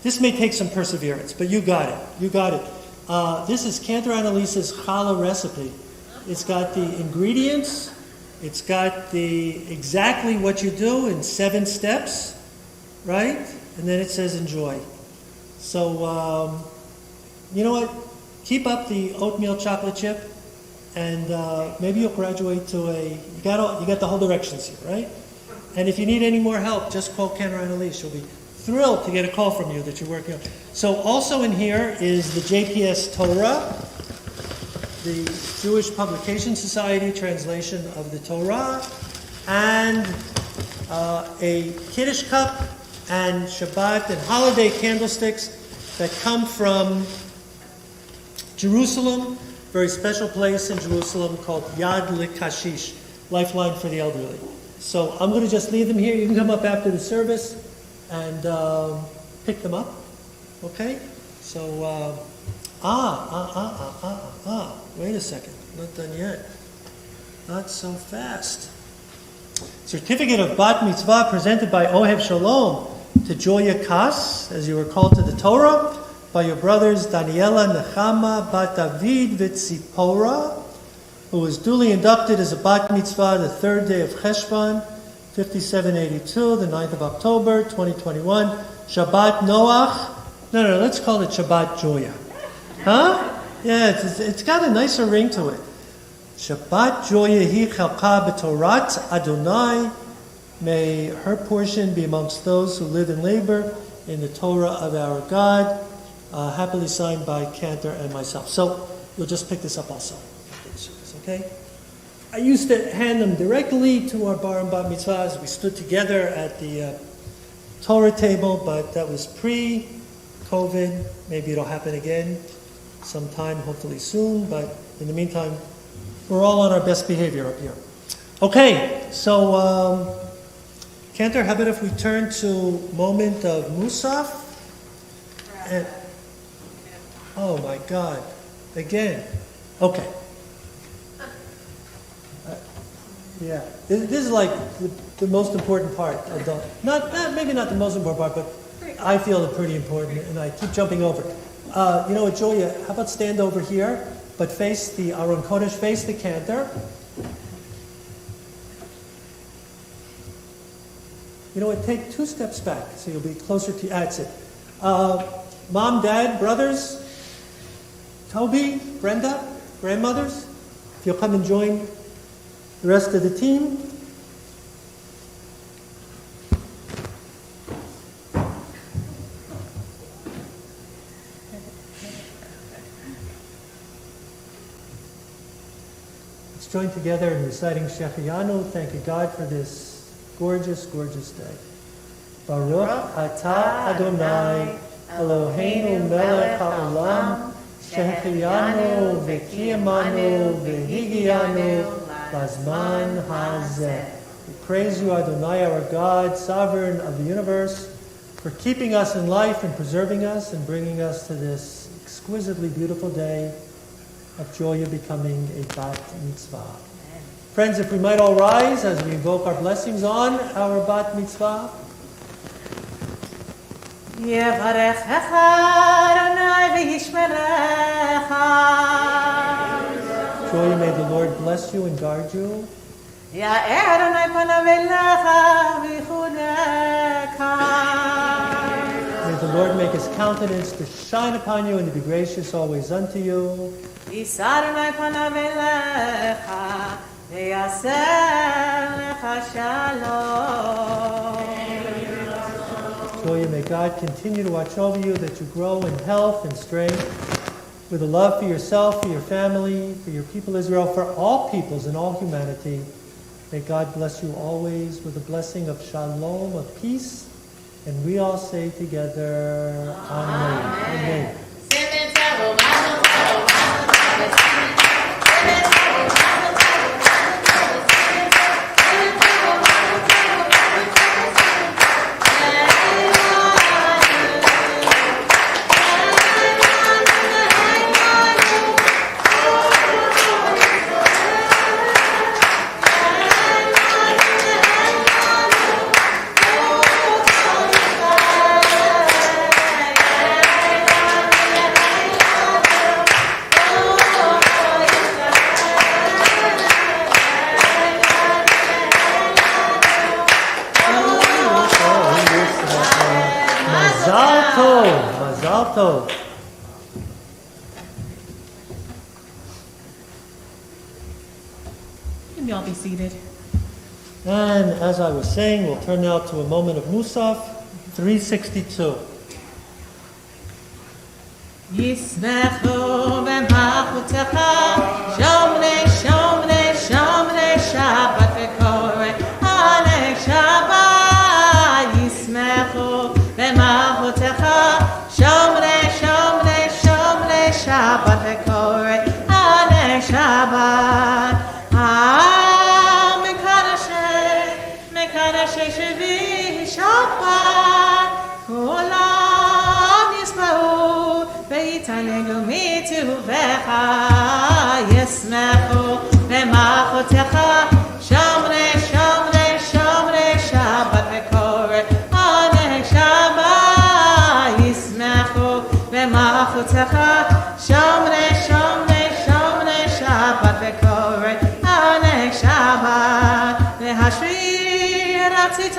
this may take some perseverance, but you got it. This is Cantor Annalise's challah recipe. It's got the ingredients, it's got exactly what you do in 7 steps, right? And then it says enjoy. So, you know what, keep up the oatmeal chocolate chip, and maybe you'll graduate to you got the whole directions here, right? And if you need any more help, just call Ken or Annalise. She'll be thrilled to get a call from you that you're working on. So also in here is the JPS Torah, the Jewish Publication Society translation of the Torah, and a Kiddush cup and Shabbat and holiday candlesticks that come from Jerusalem, very special place in Jerusalem called Yad L'Kashish, Lifeline for the Elderly. So I'm going to just leave them here. You can come up after the service and pick them up. Okay? So, wait a second. Not done yet. Not so fast. Certificate of Bat Mitzvah presented by Ohev Shalom to Joya Kas, as you were called to the Torah, by your brothers Daniela, Nechama, Bat David, Vitzipora, who was duly inducted as a Bat Mitzvah the 3rd day of Cheshvan, 5782, the 9th of October, 2021. Shabbat Noach. No, let's call it Shabbat Joya. Huh? Yeah, it's got a nicer ring to it. Shabbat Joya hi chalka b'torat Adonai. May her portion be amongst those who live and labor in the Torah of our God. Happily signed by Cantor and myself. So you'll just pick this up also. Okay? I used to hand them directly to our bar and bat mitzvahs. We stood together at the Torah table, but that was pre-COVID. Maybe it'll happen again sometime, hopefully soon. But in the meantime, we're all on our best behavior up here. Okay, so Cantor, how about if we turn to moment of Musaf? And, oh my God, again. Okay. Yeah, this is like the most important part. Maybe not the most important part, but I feel it pretty important, and I keep jumping over. You know what, Julia? How about stand over here, but face the Aron Kodesh, face the Cantor. You know what? Take 2 steps back, so you'll be closer to. That's it. Mom, Dad, brothers, Toby, Brenda, grandmothers, if you'll come and join the rest of the team. Let's join together in reciting Shehecheyanu, thanking God for this gorgeous, gorgeous day. Baruch atah Adonai, Eloheinu melech haolam, Shehecheyanu v'kiyamanu v'higiyanu Lazman hazeh. We praise you, Adonai, our God, sovereign of the universe, for keeping us in life and preserving us and bringing us to this exquisitely beautiful day of Joya becoming a Bat Mitzvah. Amen. Friends, if we might all rise as we invoke our blessings on our Bat Mitzvah. Yevarechecha Adonai v'yishmerecha. Joya, may the Lord bless you and guard you. Ya'er Adonai panav elecha v'chuneka. May the Lord make his countenance to shine upon you and to be gracious always unto you. Yisa Adonai panav elecha v'yaseh lecha shalom. Joya, may God continue to watch over you, that you grow in health and strength, with a love for yourself, for your family, for your people Israel, for all peoples and all humanity. May God bless you always with a blessing of shalom, of peace. And we all say together, Amen. Amen. Mazal tov. Can you all be seated? And as I was saying, we'll turn now to a moment of Musaf, 362. ישמחו במלכותך, שומרי שומרי שומרי שבת וקורא עלי שבת. ישמחו במלכותך, שומרי שומרי שומרי שבת וקורא עלי שבת. מקדשי שבי שבת, כולם ישמעו ויתענגו מטובך. ישמחו במלכותך, שומרי שומרי שומרי שבת וקורא עלי שבת. ישמחו במלכותך, שומרי שומרי שומרי שבת וקורא עלי שבת. להשריר רצית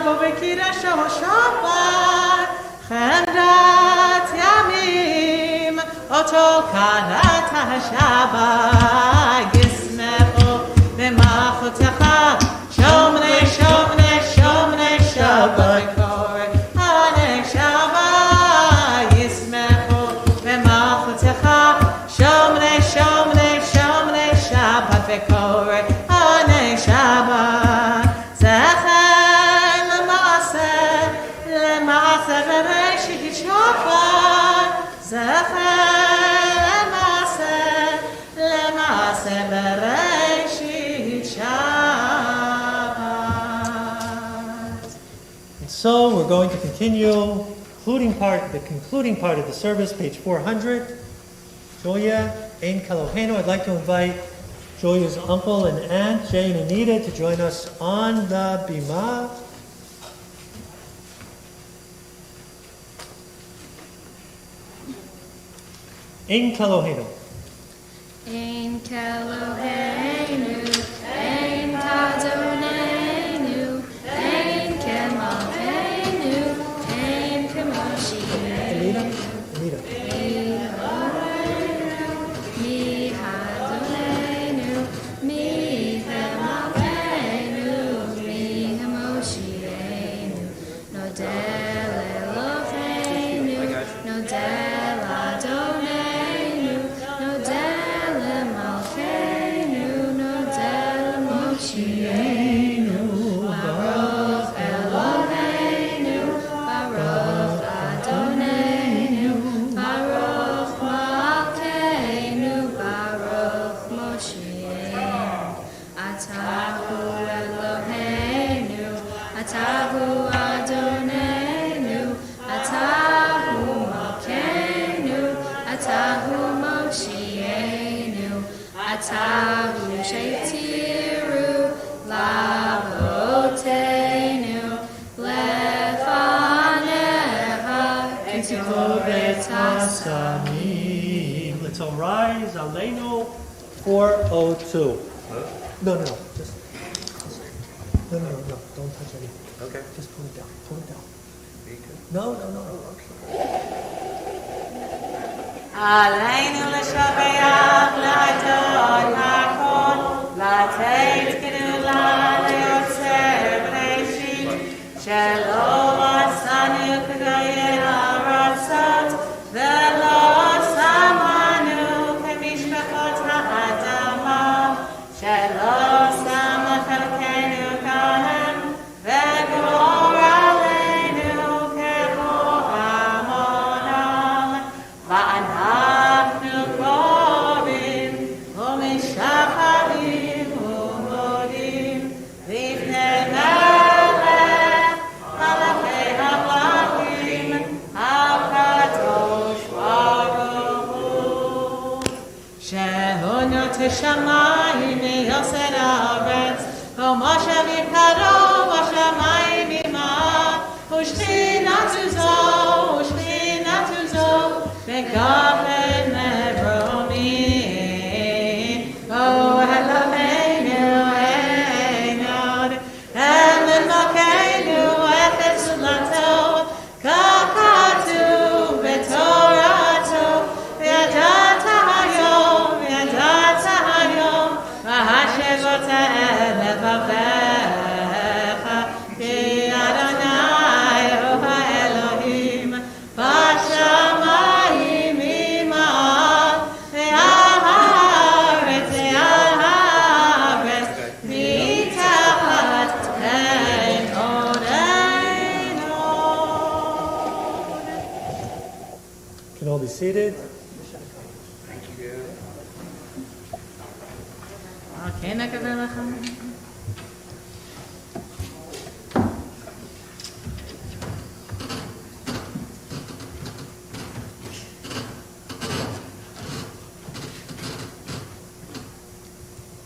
בו בקידשו שבת, חמדת ימים אותו קראת השבת. ישמחו במלכותך, שומרי שומרי שומרי שבת וקורא עלי שבת. ישמחו במלכותך, שומרי שומרי שומרי שבת וקורא עלי שבת. זכר למעשה בראשית שבת, זכר למעשה בראשית שבת. And so we're going to continue the concluding part of the service, page 400. Julia, Ein Kelohenu. I'd like to invite Julia's uncle and aunt, Jay and Anita, to join us on the bima. Ein Kelohenu. Ein Kelohenu, Ein Tadonenu, Ein Kemalhenu, Ein Kemoshinu. Anita. Mi Hadonenu, Mi Kemalhenu, Mi Kemoshienu, Nodel Elohenu, Nodel Adonenu, Nodel Malchenu, Nodel Moshienu, Baruch Elohenu, Baruch Adonenu, Baruch Malchenu, Baruch Moshienu, Atahu Elohenu, Atahu Adonenu, Atahu Malchenu, Atahu Moshienu, Atahu Sheitiru Lavotenu, Lefaneha Kitovet Hasamim. Let's all rise. Aleinu 402. No. Just no. Don't touch anything. Okay. Just pull it down. Be good. No. עלינו לשבח לאדון הכל, לתת גדולה ליוצר בראשית, שלא עשנו כגויי הארצות, ולא שמנו כמשפחות האדמה, שלא שם חלקנו כהם, וגמור עלינו כמו המונם, ואנחנו קוראים ומשחרים ומודים לפני מלך מלכי המלכים הקדוש ברוך הוא, שהוא נוטה שמיים ויוסר הארץ, ומושב יקרו בשמיים עמך, ושכינת זו וגפן מרומים. O Eloheinu ein od, Eloheinu echad zulato, כך כתוב בתורתו, וידעת היום, והשבות האלה seated. Thank you. Okay, נקבל לכם.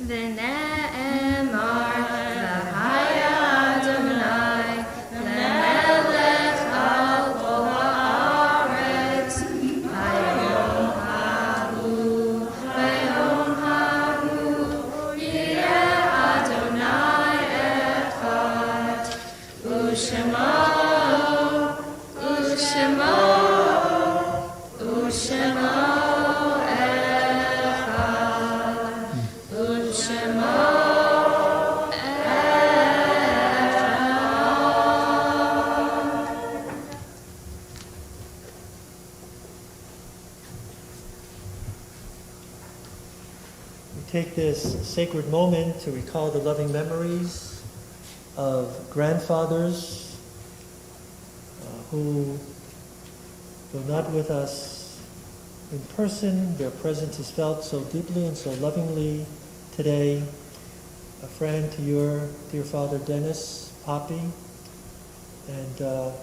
ונאמר והיה אדוני למלך על כל הארץ ביום ההוא יהיה אדוני אחד ושמו Take this sacred moment to recall the loving memories of grandfathers who, though not with us in person, their presence is felt so deeply and so lovingly today. A friend to your dear father Dennis, Poppy, and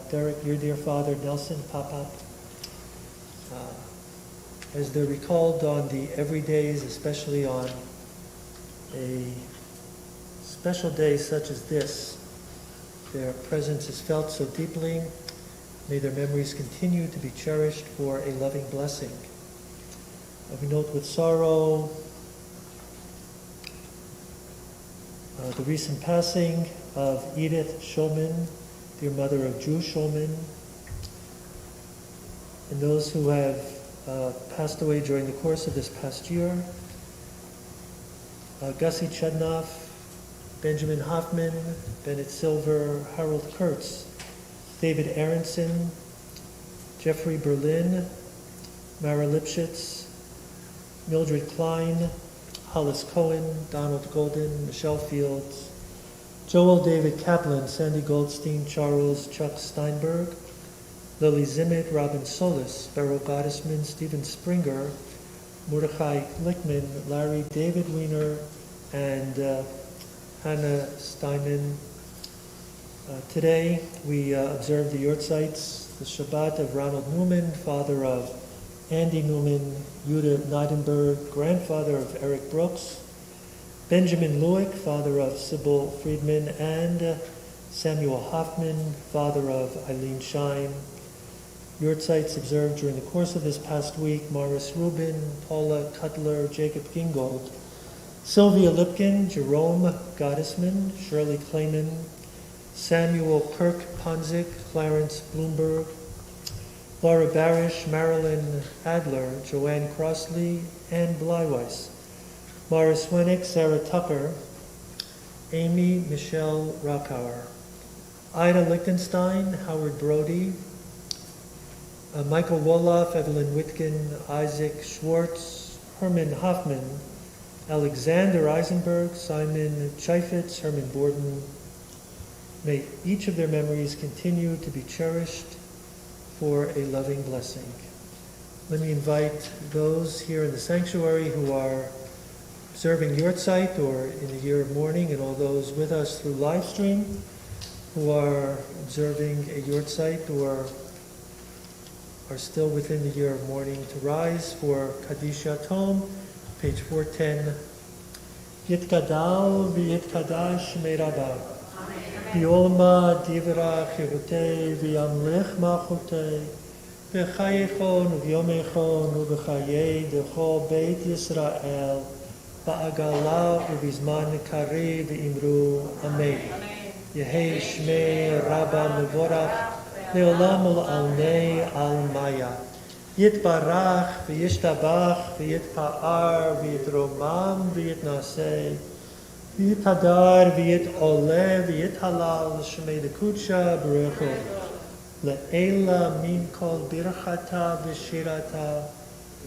Derek, your dear father Nelson, Papa. As they're recalled on the everydays, especially on a special day such as this, their presence is felt so deeply. May their memories continue to be cherished for a loving blessing. We note with sorrow the recent passing of Edith Shulman, dear mother of Drew Shulman, and those who have passed away during the course of this past year. Gussie Chudnoff, Benjamin Hoffman, Bennett Silver, Harold Kurtz, David Aronson, Jeffrey Berlin, Mara Lipschitz, Mildred Klein, Hollis Cohen, Donald Golden, Michelle Fields, Joel David Kaplan, Sandy Goldstein, Charles Chuck Steinberg, Lily Zimmett, Robin Solis, Beryl Gottesman, Stephen Springer, Mordechai Glickman, Larry David Wiener, and Hannah Steinman. Today we observe the Yortzites, the Shabbat of Ronald Newman, father of Andy Newman, Yuda Neidenberg, grandfather of Eric Brooks, Benjamin Lewick, father of Sybil Friedman, and Samuel Hoffman, father of Eileen Shine. Yortzites observed during the course of this past week: Morris Rubin, Paula Cutler, Jacob Gingold, Sylvia Lipkin, Jerome Gottesman, Shirley Clayman, Samuel Kirk Ponzik, Clarence Bloomberg, Laura Barish, Marilyn Adler, Joanne Crossley, Ann Bleiweiss, Morris Wennick, Sarah Tucker, Amy Michelle Rockauer, Ida Lichtenstein, Howard Brody, Michael Woloff, Evelyn Whitkin, Isaac Schwartz, Herman Hoffman, Alexander Eisenberg, Simon Chaifetz, Herman Borden. May each of their memories continue to be cherished for a loving blessing. Let me invite those here in the sanctuary who are observing Yortzeit or in the year of mourning, and all those with us through live stream who are observing a Yortzeit or are still within the year of mourning, to rise for Kaddish Yatom, page 410. Yitkadal v'yitkadash me'rabah. Biolma divra chirutei v'yamlech machutei v'chayechon v'yomechon v'chayei d'chol beit Yisrael ba'agala v'bizman kari v'imru Amen. Yehei shmei Rabba mevorach le'olam ul'alnei al-maya. Yitbarach v'yishtabach v'yitpa'ar v'yitromam v'yitnasei v'yitadar v'yit'oleh v'yithalal shmei dekudsha b'rechu le'ela min kol birchata v'shirata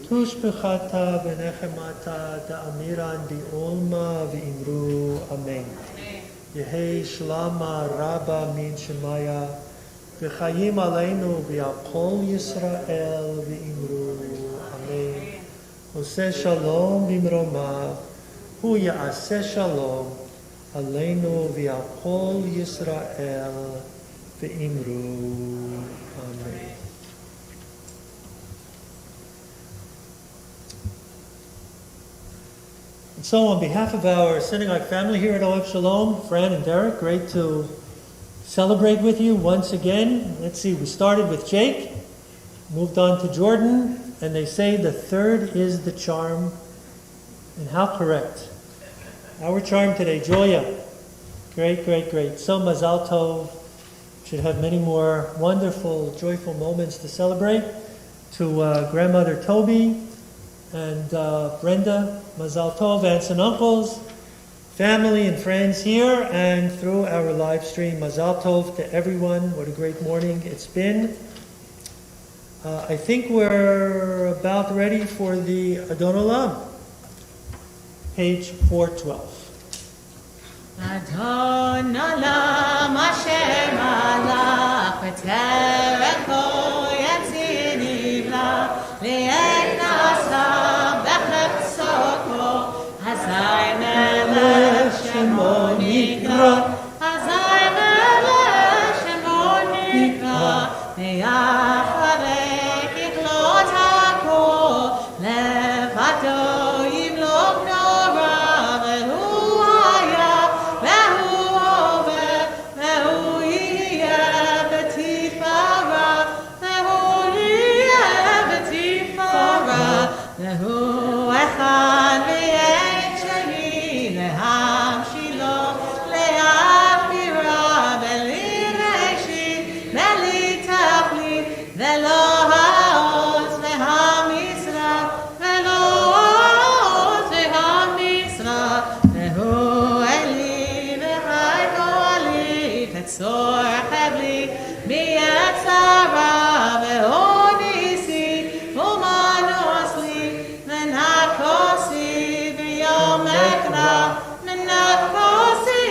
tushbechata v'nechemata da'amiran bi'olma v'imru Amen. Yehei shlama rabba min shemaya v'chayim aleinu v'al kol Yisrael v'imru. Amen. Oseh shalom b'mromav, hu ya'aseh shalom aleinu v'al kol Yisrael v'imru. Amen. And so on behalf of our synagogue family here at Ohev Shalom, Fran and Derek, great to celebrate with you once again. Let's see, we started with Jake, moved on to Jordan, and they say the third is the charm. And how correct. Our charm today, Joya. Great, great, great. So Mazal Tov. Should have many more wonderful, joyful moments to celebrate. To grandmother Toby and Brenda, Mazal Tov, aunts and uncles, family and friends here, and through our live stream, Mazal Tov to everyone. What a great morning it's been. I think we're about ready for the Adon Olam. Page 412. Adon Olam Asher Malach V'tereko Yetzir Nivla V'et Nasa B'cheftzoko Hazai Melech Shemo Nikra Hazai Melech Shemo Nikra Ve'acharei Kiklot HaKol Levado Yimlok Nora Ve'hu Haya Ve'hu Over Ve'hu Yiyeh B'tifara Ve'hu Yiyeh B'tifara Ve'hu Echad Ve'et Sheni Le'am Shilo Le'am Bira Ve'li Reshit Ve'li Tachlit Ve'lo Ha'oz Ve'ha'misra Ve'lo Ha'oz Ve'ha'misra Ve'hu Eli Ve'chai Go'ali Tetzor Chavli Mi'etzara Ve'hu Nisi U'manos Li Ve'nakosi B'yom Ekra Ve'nakosi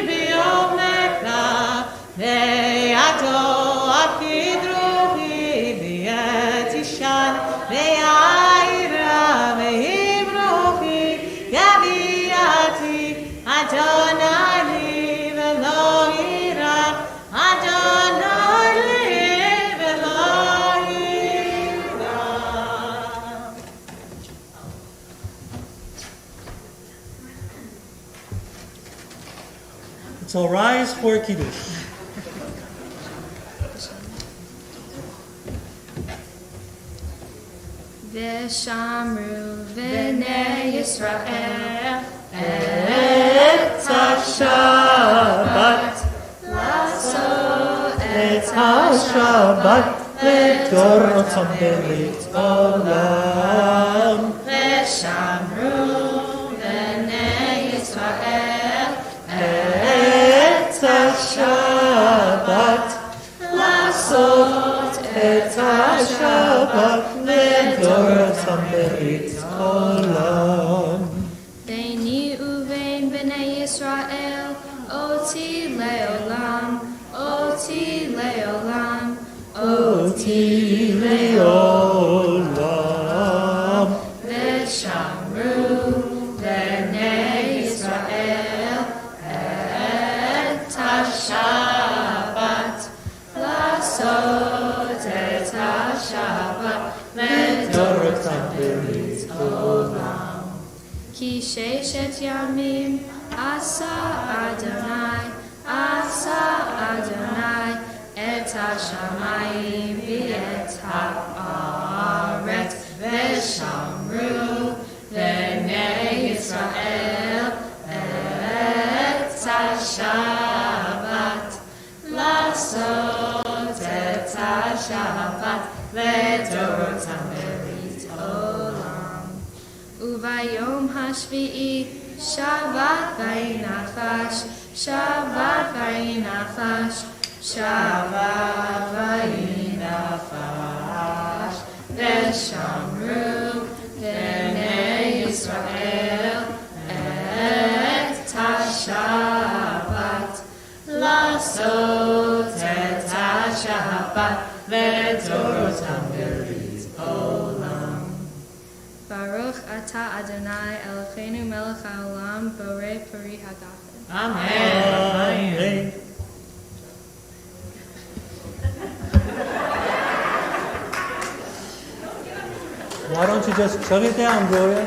B'yom Ekra Ve'yato Akidruchi Ve'yet Ishan Ve'ayira Ve'imruchi Gaviyati Adonai Li Ve'lo Yira Adonai Li Ve'lo Yira. So rise for Kiddush. V'shamru v'nei Yisrael Et HaShabbat, Lasso Et HaShabbat, לדורותם ברית עולם. V'shamru v'nei Yisrael את השבת, לעשות את השבת, לדורותם ברית עולם. ביני ובין בני ישראל אותי לעולם, אותי לעולם, אותי לעולם. ושמרו בני ישראל את השבת, לעשות את השבת לדורותם ברית עולם. כי ששת ימים עשה אדוני, עשה אדוני את השמיים ואת הארץ, ושמרו בני ישראל את השבת, לעשות את השבת לדורותם ברית עולם. וביום השביעי שבת וינפש, שבת וינפש, שבת וינפש, ושמרו בני ישראל את השבת, לעשות את השבת Shabbat V'Torotam Beritz Olam. Baruch Atah Adonai Elokeinu Melech HaOlam Borei Peri Hagafen. Amen. Why don't you just chug it down, Gloria?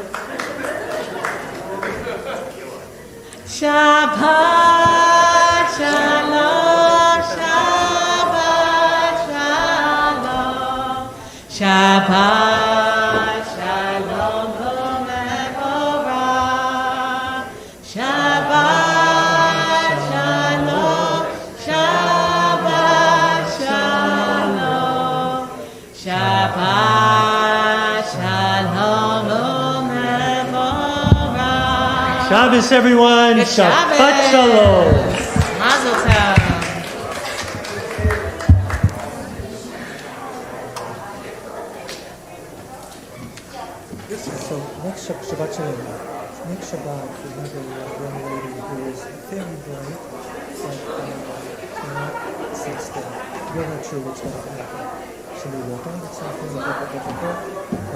Shabbat Shalom, Shabbat Shalom, Shabbat Shalom Mevorah, Shabbat Shalom, Shabbat Shalom, Shabbat Shalom Mevorah. Shabbos, everyone. Good Shabbat Shabbos. Shalom. Mazel tov. So next Shabbat Shalom. Next Shabbat, we have a young lady who is very bright, but cannot sense that we're not sure what's going to happen. So we walk on, it's something but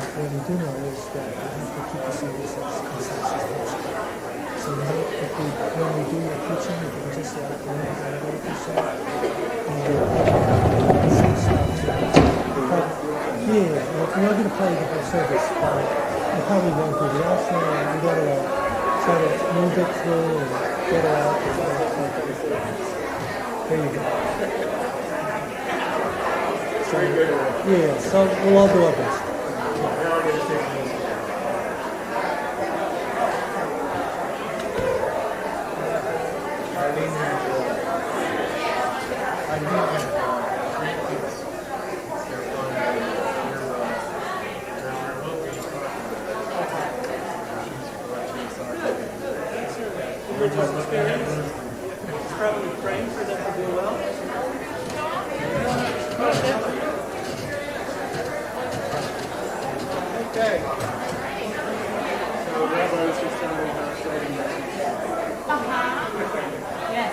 what we do know is that we have to keep the service as concise as possible. So when we do your preaching, if you can just learn what you say, and say stuff. Yeah, we're not going to play the whole service, but we probably won't do the offering, and we got to try to move it through and get it out. There you go. So, yeah, so we'll all do our best. Probably praying for them to do well. Okay. So Rabbi was just telling me how exciting that is. Yes.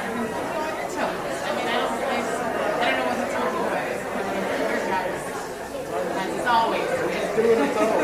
So, I mean, I don't know what to tell you, but your guys, as always.